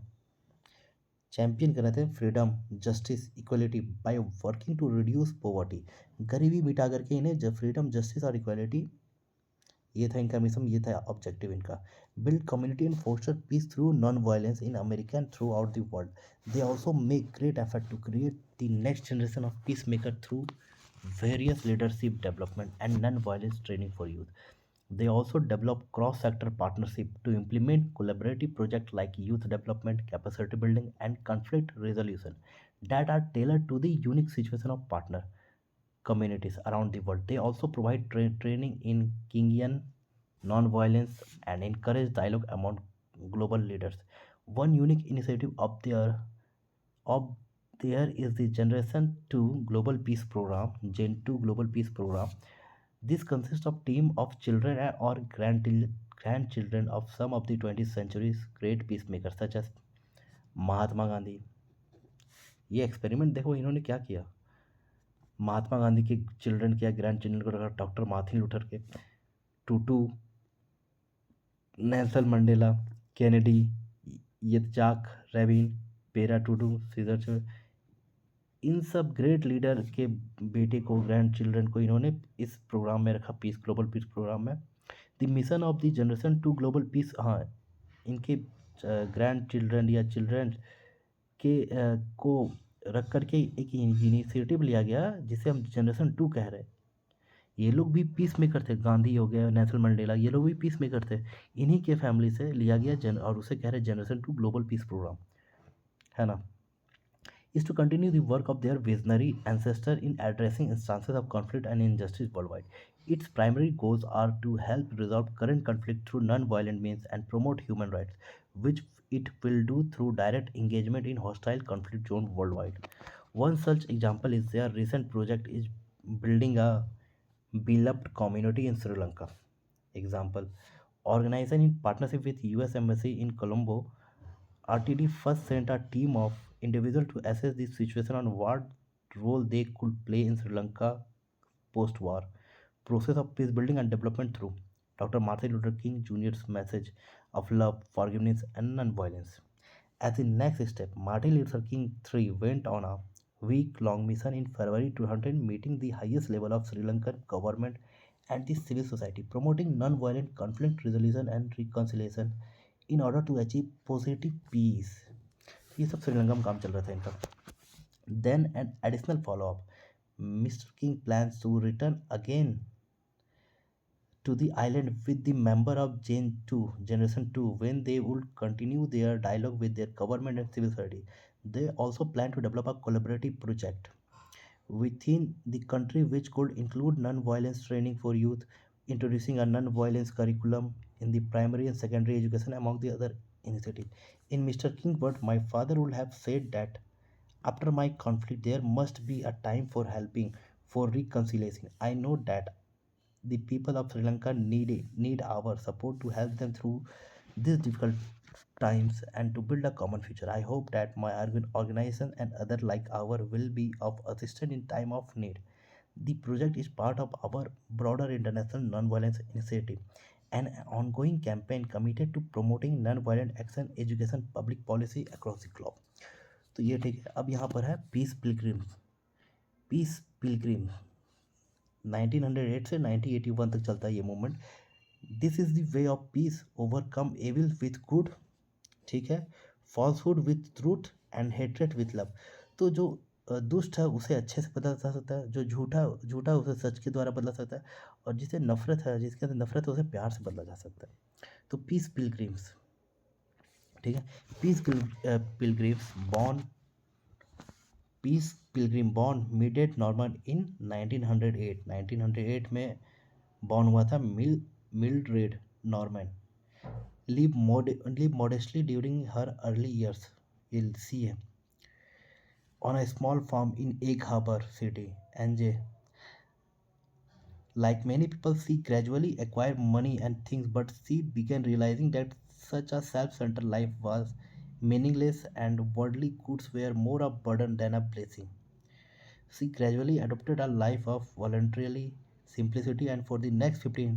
champion कर रहे थे freedom, justice, equality by working to reduce poverty. गरीबी मिटा करके इन्हें जब फ्रीडम, जस्टिस और इक्वलिटी, ये था इनका मिशन, ये था ऑब्जेक्टिव इनका। Build community and foster peace through non violence in America and throughout the world. They also make great effort to create the next generation of peace maker through various leadership development and non-violence training for youth. They also develop cross-sector partnership to implement collaborative projects like youth development, capacity building, and conflict resolution that are tailored to the unique situation of partner communities around the world. They also provide training in Kingian non-violence and encourage dialogue among global leaders. One unique initiative of there is the Generation 2 Global Peace Program, Gen 2 Global Peace Program. This consists of team of children or grandchildren of some of the 20th century's great peacemakers such as Mahatma Gandhi. ये एक्सपेरिमेंट देखो इन्होंने क्या किया, महात्मा गांधी के चिल्ड्रन किया, ग्रैंड चिल्ड्रन को रखा, डॉक्टर मार्टिन लूथर के, टूटू, नेल्सन मंडेला, कैनेडी, यित्जाक रेबिन, पेरा टूटू, सीजर, इन सब ग्रेट लीडर के बेटे को, ग्रैंड चिल्ड्रन को इन्होंने इस प्रोग्राम में रखा, पीस ग्लोबल पीस प्रोग्राम में। The mission of the generation to global peace, हाँ इनके ग्रैंड चिल्ड्रन या चिल्ड्रन के को रख करके एक इनिशिएटिव लिया गया जिसे हम जनरेशन 2 कह रहे हैं। ये लोग भी पीस मेकर थे, गांधी हो गया, नेल्सन मंडेला, ये लोग भी पीस मेकर थे। इन्हीं के फैमिली से लिया गया और उसे कह रहे जनरेशन 2 ग्लोबल पीस प्रोग्राम, है ना। is to continue the work of their visionary ancestor in addressing instances of conflict and injustice worldwide. Its primary goals are to help resolve current conflict through non-violent means and promote human rights, which it will do through direct engagement in hostile conflict zones worldwide. One such example is their recent project is building a beloved community in Sri Lanka. Example, organized in partnership with US Embassy in Colombo, RTD first sent a team of individuals to assess the situation and what role they could play in Sri Lanka post-war process of peace building and development through Dr. Martin Luther King Jr.'s message of love, forgiveness, and non-violence. As the next step, Martin Luther King III went on a week-long mission in February 2000, meeting the highest level of Sri Lankan government and the civil society, promoting non-violent conflict resolution and reconciliation in order to achieve positive peace. ये सब श्रीलंका में काम चल रहा था इनका। Then an additional follow-up. Mr. King plans to return again to the island with the member of Generation 2, when they would continue their dialogue with their government and civil society. They also plan to develop a collaborative project within the country which could include non-violence training for youth, introducing a non-violence curriculum in the primary and secondary education, among the other initiatives. In Mr. King's word, my father would have said that after my conflict, there must be a time for helping, for reconciliation. I know that the people of Sri Lanka need our support to help them through these difficult times and to build a common future. I hope that my organization and other like our will be of assistance in time of need. The project is part of our broader international non-violence initiative, an ongoing campaign committed to promoting non-violent action, education, public policy across the globe. तो ये ठीक है। अब यहाँ पर है पीस पिलग्रिम्स। पीस पिलग्रिम 1908 से 1981 तक चलता है ये movement. This is the way of peace, overcome evil with good, ठीक है, falsehood with truth and hatred with love. तो जो दुष्ट है उसे अच्छे से बदला जा सकता है, जो झूठा झूठा है उसे सच के द्वारा बदला सकता है, और जिसे नफरत है, जिसके अंदर नफरत है, उसे प्यार से बदला जा सकता है। तो पीस पिलग्रिम्स, ठीक है। Peace pilgrims born peace pilgrim born मिडेट नॉर्मन इन 1908। 1908 में बॉर्न हुआ था Mildred Norman. live modestly during her early years. You'll see on a small farm in Egg Harbor City, NJ. Like many people, she gradually acquired money and things, but she began realizing that such a self-centered life was meaningless and worldly goods were more a burden than a blessing. She gradually adopted a life of voluntarily simplicity, and for the next 15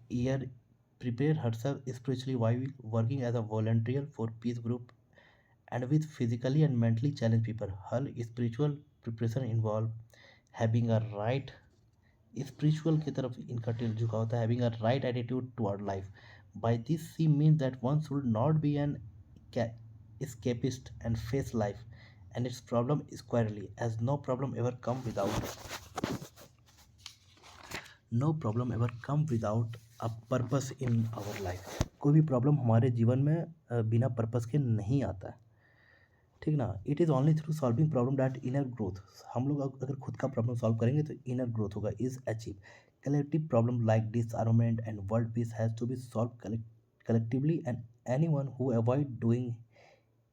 year prepared herself spiritually while working as a volunteer for peace group and with physically and mentally challenged people. Her spiritual preparation involved having a right spiritual की तरफ इनका झुकाव होता है, having a right attitude toward life. By this she means that one should not be an escapist and face life and its problem squarely, as no problem ever come without a purpose in our life. कोई भी प्रॉब्लम हमारे जीवन में बिना पर्पस के नहीं आता है, ठीक ना। It is only through solving problem that inner growth, हम लोग अगर खुद का प्रॉब्लम सॉल्व करेंगे तो इनर ग्रोथ होगा, is achieve. Collective problem like disarmament and world peace has to be solve collectively, and anyone who avoid doing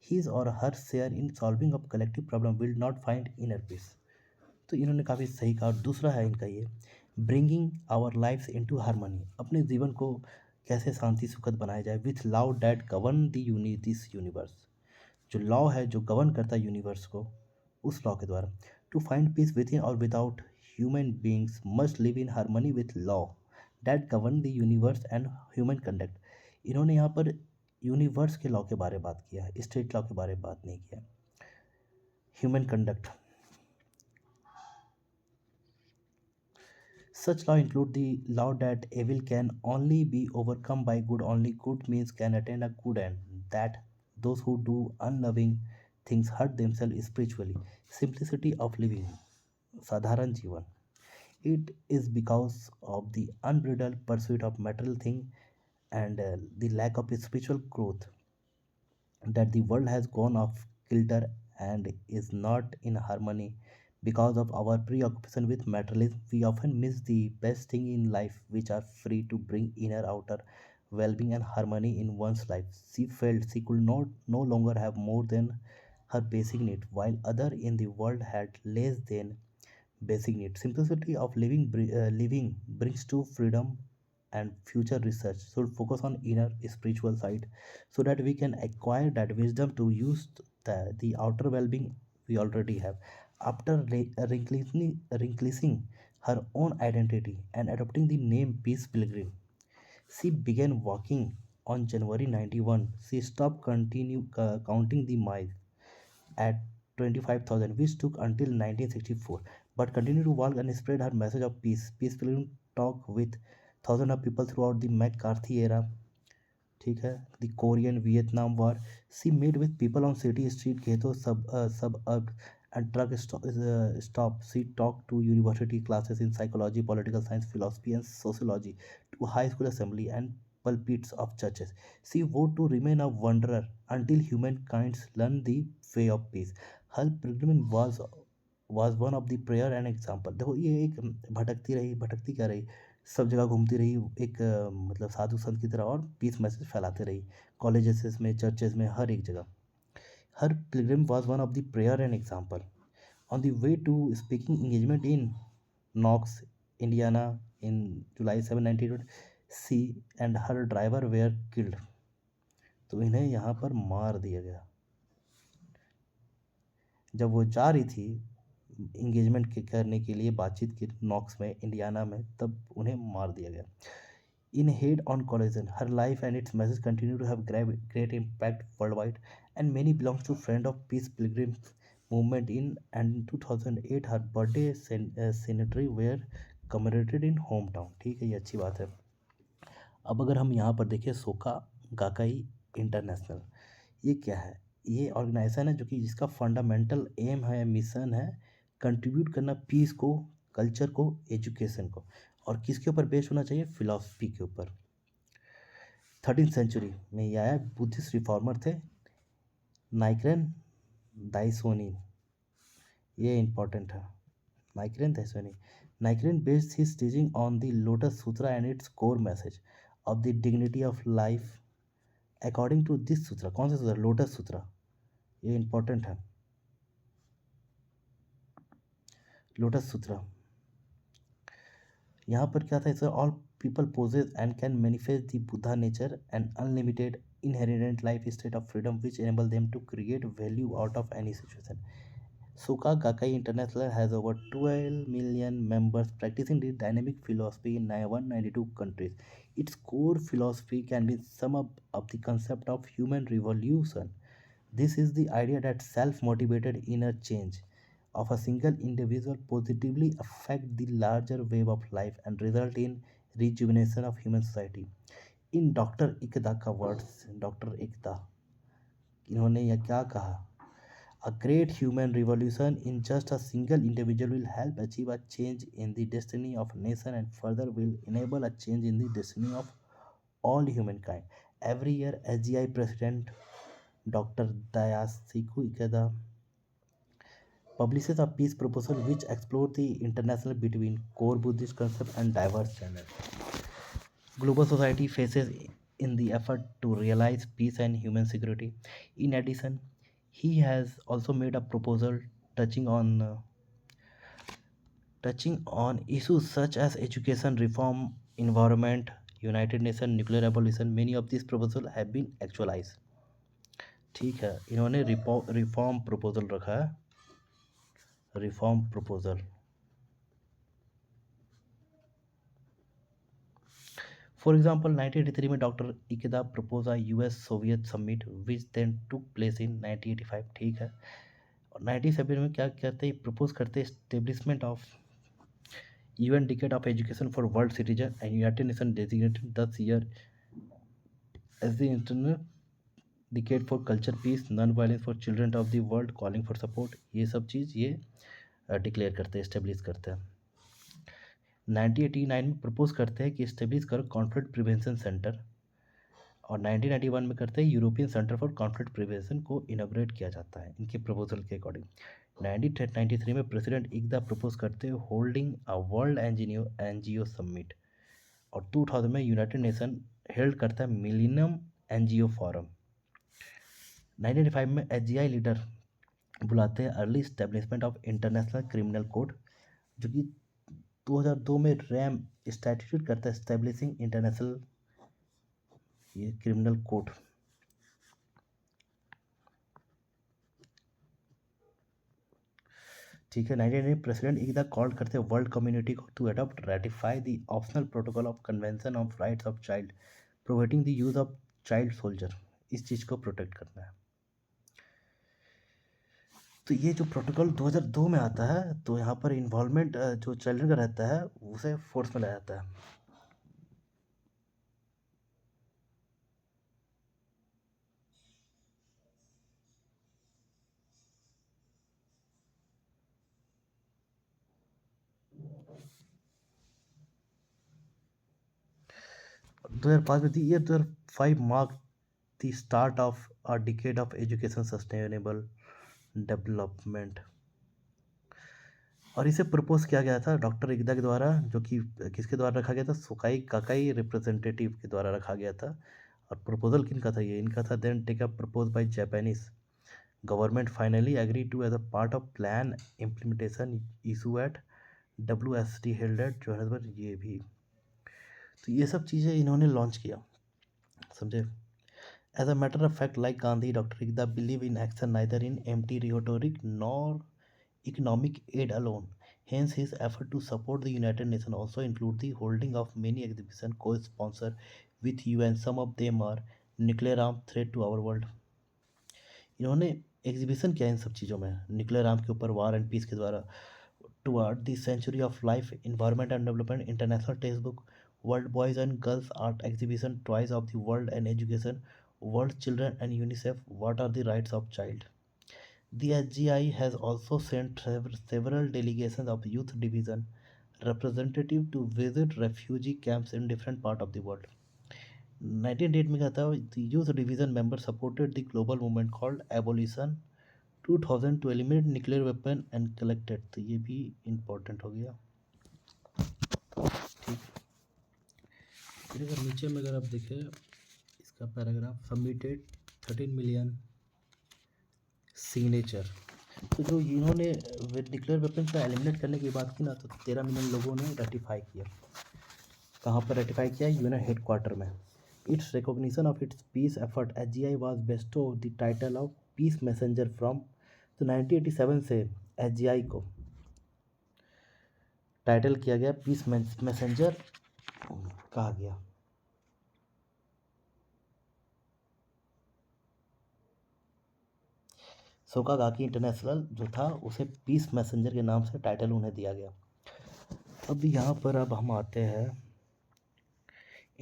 his or her share in solving of collective problem will not find inner peace. तो इन्होंने काफ़ी सही कहा। और दूसरा है इनका ये, bringing our lifes into harmony, अपने जीवन को कैसे शांति सुखद बनाया जाए, with love that govern this universe, जो लॉ है जो गवर्न करता है यूनिवर्स को, उस लॉ के द्वारा। To find peace within और without, human beings must live in harmony with law that govern the universe and human conduct. इन्होंने यहाँ पर यूनिवर्स के लॉ के बारे में बात किया है, स्टेट लॉ के बारे में बात नहीं किया। Human conduct, such law include the law that evil can only be overcome by good, only good means can attain a good end, that those who do unloving things hurt themselves spiritually, simplicity of living, sadharan जीवन। It is because of the unbridled pursuit of material thing and the lack of spiritual growth that the world has gone off kilter and is not in harmony. Because of our preoccupation with materialism, we often miss the best thing in life, which are free to bring inner outer well-being and harmony in one's life. She felt she could not no longer have more than her basic need, while other in the world had less than basic need. Simplicity of living brings to freedom, and future research should focus on inner spiritual side so that we can acquire that wisdom to use the outer well-being we already have. After relinquishing her own identity and adopting the name Peace Pilgrim, she began walking on January 91. She stopped counting the miles at 25,000, which took until 1964, but continued to walk and spread her message of peace. Peace Pilgrim talk with thousands of people throughout the McCarthy era, ठीक है, the Korean Vietnam War. She met with people on city street, ghetto, suburb, and stop. She talked to university classes in psychology, political science, philosophy, and sociology, to high school assembly and pulpits of churches. She vowed to remain a wanderer until humankind learn the way of peace. Her pilgrimage was one of the prayer and example. देखो ये एक भटकती क्या रही, सब जगह घूमती रही, एक मतलब साधु संत की तरह, और पीस मैसेज फैलाते रही, कॉलेजेस में, चर्चेज में, हर एक जगह। Her pilgrim was one of the prayer and example. On the way to speaking engagement in Knox, Indiana in July 7, 1920, she and her driver were killed. तो इन्हें यहाँ पर मार दिया गया। जब वो जा रही थी इंगेजमेंट के करने के लिए बातचीत की नॉक्स में इंडियाना में, तब उन्हें मार दिया गया। In Head on Collision, her life and its message continue to have great impact worldwide, and many belongs to Friend of Peace Pilgrims movement in 2008 her birthday cemetery were commemorated in hometown। ठीक है, ये अच्छी बात है। अब अगर हम यहाँ पर देखें सोका गाकाई इंटरनेशनल, ये क्या है? ये ऑर्गेनाइजेशन है जो कि जिसका फंडामेंटल एम है, मिशन है, कंट्रीब्यूट करना पीस को, कल्चर को, एजुकेशन को। और किसके ऊपर बेस्ड होना चाहिए? फिलॉसफी के ऊपर। 13th सेंचुरी में ये आया, बुद्धिस्ट रिफॉर्मर थे नाइक्रेन दाइसोनी, ये इंपॉर्टेंट है। Nichiren Daishonin, Nichiren based his teaching on the lotus sutra and its core message of the dignity of life according to this sutra. कौन सा सूत्रा? लोटस सूत्रा, ये इंपॉर्टेंट है। लोटस सूत्रा, यहाँ पर क्या था? इसे all people possess and can manifest the Buddha nature and unlimited inherent life state of freedom which enable them to create value out of any situation. Soka Gakkai International has over 12 million members practicing the dynamic philosophy in 192 countries. Its core philosophy can be summed up of the concept of human revolution. This is the idea that self-motivated inner change of a single individual positively affect the larger wave of life and result in rejuvenation of human society. In doctor Ikeda का वर्ड्स, डॉक्टर इकदा, इन्होंने यह क्या कहा? A great human revolution in just a single individual will help achieve a change in the destiny of nation and further will enable a change in the destiny of all humankind. Every year SGI president doctor Daisaku Ikeda publishes a peace proposal which explore the international between core Buddhist concept and diverse channels global society faces in the effort to realize peace and human security. In addition, he has also made a proposal touching on issues such as education reform, environment, United Nations, nuclear abolition. Many of these proposals have been actualized. ठीक है, इन्होंने रिफॉर्म प्रपोजल रखा है, रिफॉर्म प्रपोजल। फॉर एग्जाम्पल 1983 में doctor Ikeda propose US Soviet summit which then took place in 1985। ठीक है, और 1970 में क्या करते हैं? प्रपोज करते हैं establishment of UN decade of education for world citizen and United Nation designated 10 year as the internal decade for culture peace non violence for children of the world calling for support. ये सब चीज़ ये डिक्लेयर करते हैं, इस्टेब्लिश करते हैं। 1989 में प्रपोज करते हैं कि इस्टेब्लिश करो कॉन्फ्लिक्ट प्रिवेंशन सेंटर, और 1991 में करते हैं European centre for conflict prevention को इनॉग्रेट किया जाता है इनके प्रपोजल के अकॉर्डिंग। 1993 में प्रेसिडेंट इकदा प्रपोज करते हैं holding a world NGO summit, और 2000 में यूनाइटेड नेशन हेल्ड करता है मिलेनियम एनजीओ फोरम। 1995 में SGI लीडर बुलाते हैं early establishment of international criminal code, जो कि 2002 में रैम स्टैट्यूट करता है एस्टेब्लिशिंग इंटरनेशनल ये क्रिमिनल कोड। ठीक है, 1998 प्रेसिडेंट इकदा कॉल करते हैं वर्ल्ड कम्युनिटी को to adopt ratify the optional protocol of convention of rights of child providing the use of child soldier. इस चीज़ को प्रोटेक्ट करना है। तो ये जो प्रोटोकॉल 2002 में आता है, तो यहाँ पर इन्वॉल्वमेंट जो चिल्ड्रन का रहता है उसे फोर्स में लाया जाता है। दो हज़ार पाँच में the year 2005 mark the start of a decade of education sustainable development, और इसे प्रपोज किया गया था डॉक्टर इकदा के द्वारा, जो कि किसके द्वारा रखा गया था? सोकाई काकाई रिप्रेजेंटेटिव के द्वारा रखा गया था। और प्रपोजल किनका था? ये इनका था। Then take up propose by Japanese government finally agree to as a part of plan implementation issue at WST held at Johannesburg. ये भी, तो ये सब चीज़ें इन्होंने लॉन्च किया, समझे। As a matter of fact like Gandhi, doctor Ikeda believe in action neither in empty rhetoric nor economic aid alone. Hence, his effort to support the United Nations also include the holding of many exhibitions co-sponsored with UN. Some of them are nuclear arm threat to our world. इन्होंने एग्जीबिशन किया इन सब चीज़ों में, न्यूक्लियर आर्म के ऊपर, वार एंड पीस के द्वारा, toward the century of life, environment and development, international text book, world boys and girls art exhibition, toys of the world and education, world children and UNICEF, what are the rights of child. The SGI has also sent several delegations of youth division representative to visit refugee camps in different part of the world. 1908 में क्या था, the youth division member supported the global movement called abolition 2000 to eliminate nuclear weapon and collected. तो ये भी important हो गया. ठीक. फिर अगर नीचे में अगर आप देखें इसका पैराग्राफ, सबमिटेड 13 मिलियन सिग्नेचर. तो जो इन्होंने न्यूक्लियर वेपन का एलिमिनेट करने की बात की ना, तो 13 मिलियन लोगों ने रेटिफाई किया. कहाँ पर रेटिफाई किया? यूएन हेड क्वार्टर में. Its recognition of its peace effort, SGI was bestowed the title of peace messenger from. तो 1987 से एसजीआई को टाइटल किया गया पीस मैसेंजर कहा गया. सोकागाकी इंटरनेशनल जो था उसे पीस मैसेंजर के नाम से टाइटल उन्हें दिया गया. अब यहाँ पर अब हम आते हैं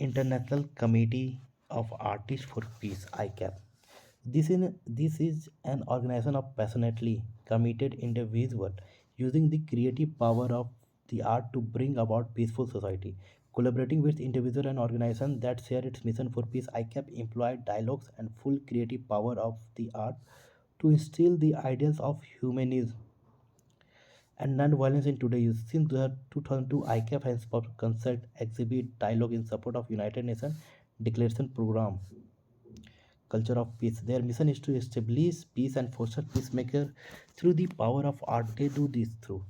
international Committee of Artist for piece, ICAP. This is an organization of passionately committed individuals using the creative power of the art to bring about peaceful society. Collaborating with individuals and organizations that share its mission for peace, ICAP employed dialogues and full creative power of the art to instill the ideals of humanism and non-violence in today's youth. Since 2002, ICAP has sponsored concert, exhibit, dialogue in support of United Nations Declaration Program, Culture of Peace. Their mission is to establish peace and foster peacemaker through the power of art. They do this through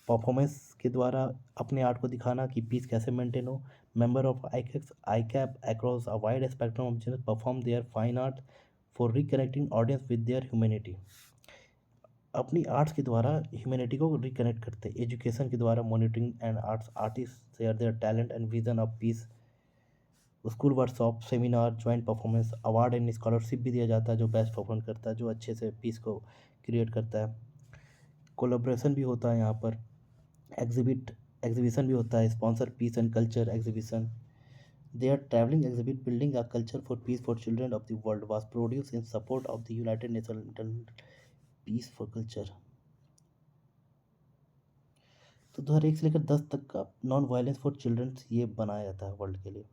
performance के द्वारा अपने आर्ट को दिखाना कि पीस कैसे मेंटेन हो. Member of ICAP across a wide spectrum of genres perform their fine art for reconnecting audience with their humanity. अपनी आर्ट्स के द्वारा ह्यूमैनिटी को रिकनेक्ट करते. एजुकेशन के द्वारा monitoring and artist share their talent and vision of peace. School workshop, seminar, joint performance, award and scholarship भी दिया जाता है जो बेस्ट परफॉर्म करता है, जो अच्छे से पीस को क्रिएट करता है. कोलैबोरेशन भी होता है यहाँ पर. एग्जीबिशन भी होता है, sponsor peace and culture exhibition. Their traveling exhibit building a culture for peace for children of the world was produced in support of the United Nations Peace for Culture. तो 2001 से लेकर 10 तक का नॉन वायलेंस फॉर चिल्ड्रंस ये बनाया जाता है वर्ल्ड के लिए.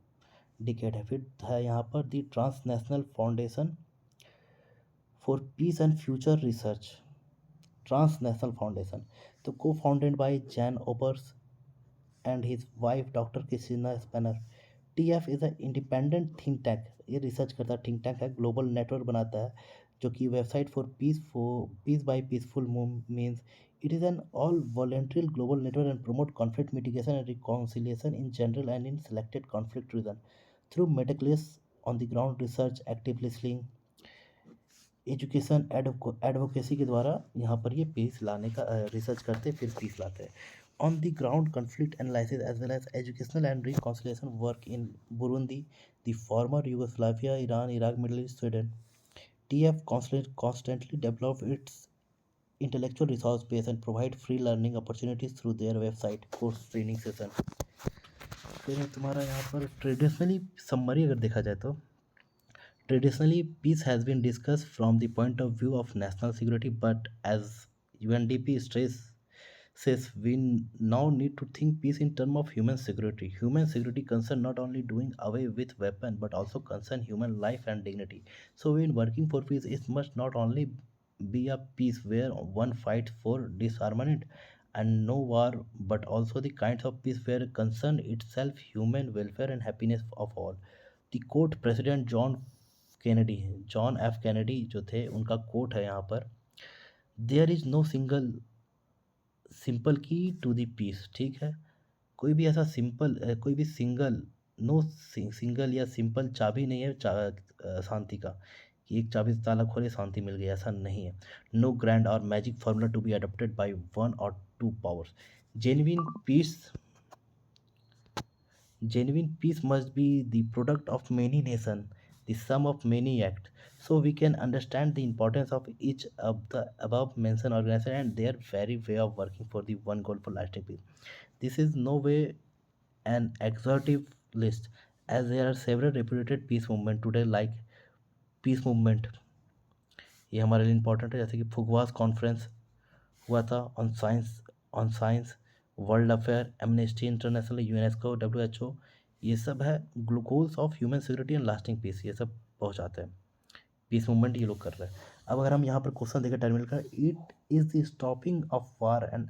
डिकेड है. फिर है यहाँ पर the transnational foundation for peace and future research. Transnational foundation तो को founded by Jan Oberg and his wife doctor Christina Spannar. TF is a independent think tank. ये रिसर्च करता है, थिंक टैंक है, ग्लोबल नेटवर्क बनाता है जो कि website for peace by peaceful means. It is an all voluntary global network and promote conflict mitigation and reconciliation in general and in selected conflict reason through meticulous on the ground research, active listening, education, advocacy के द्वारा यहाँ पर ये पीस लाने का रिसर्च करते फिर पीस लाते हैं. On the ground, conflict analysis as well as educational and reconciliation work in Burundi, the former Yugoslavia, Iran, Iraq, Middle East, Sweden. TF constantly develop its intellectual resource base and provide free learning opportunities through their website, course, training session. फिर तुम्हारा यहाँ पर ट्रेडिशनली समरी अगर देखा जाए तो traditionally peace has been discussed from the point of view of national security, but as UNDP stress says we now need to think peace in terms of human security. Human security concern not only doing away with weapon but also concern human life and dignity. So when working for peace, it must not only be a peace where one fights for disarmament and no war, but also the kinds of peace where concern itself human welfare and happiness of all. The quote president John F Kennedy जो थे उनका कोट है यहाँ पर. देयर इज़ नो सिंपल की टू द पीस. ठीक है, कोई भी ऐसा कोई भी सिंगल या सिंपल चाबी नहीं है शांति का. कि एक चाबी से ताला खोले शांति मिल गई, ऐसा नहीं है। नो ग्रैंड और magic formula to be adopted by one और two powers. Genuine peace Genuine peace must be the product of many nations, the sum of many acts. So we can understand the importance of each of the above mentioned organizations and their very way of working for the one goal for lasting peace. This is no way an exhaustive list, as there are several reputed peace movements today, like peace movement. ये हमारे लिए इम्पोर्टेंट है, जैसे कि फुगवास कॉन्फ्रेंस हुआ था on science, world affair, Amnesty International, UNESCO, WHO। ये सब है glucose of human security and lasting peace, ये सब पहुंचाते हैं। पीस मूवमेंट ये लोग कर रहे हैं। अब अगर हम यहाँ पर क्वेश्चन देखें टर्मिनल का, it is the stopping of war and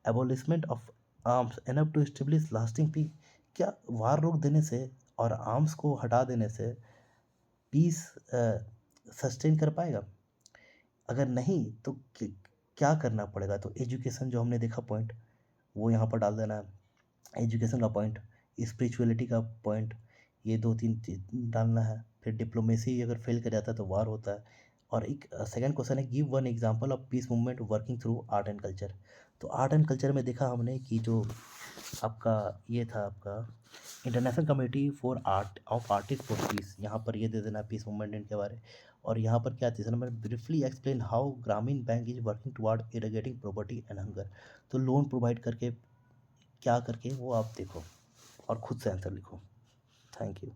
abolishment of arms enough to establish lasting peace. क्या वार रोक देने से और आर्म्स को हटा देने से पीस सस्टेन कर पाएगा? अगर नहीं तो क्या करना पड़ेगा? तो एजुकेशन, जो हमने देखा पॉइंट, वो यहाँ पर डाल देना है। एजुकेशन का पॉइंट, स्पिरिचुअलिटी का पॉइंट, ये 2-3 चीज डालना है। फिर डिप्लोमेसी अगर फेल कर जाता है तो वार होता है। और एक सेकंड क्वेश्चन है, give one example of peace movement working through art and culture. तो आर्ट एंड कल्चर में देखा हमने कि जो आपका ये था, आपका international committee for art of Artist for piece, यहाँ पर ये दे देना पीस मूवमेंट इनके बारे। और यहाँ पर क्या, तीसरा number, briefly explain how Grameen Bank is working toward eradicating property and hunger. तो लोन प्रोवाइड करके क्या करके वो आप देखो और खुद से आंसर लिखो। Thank you.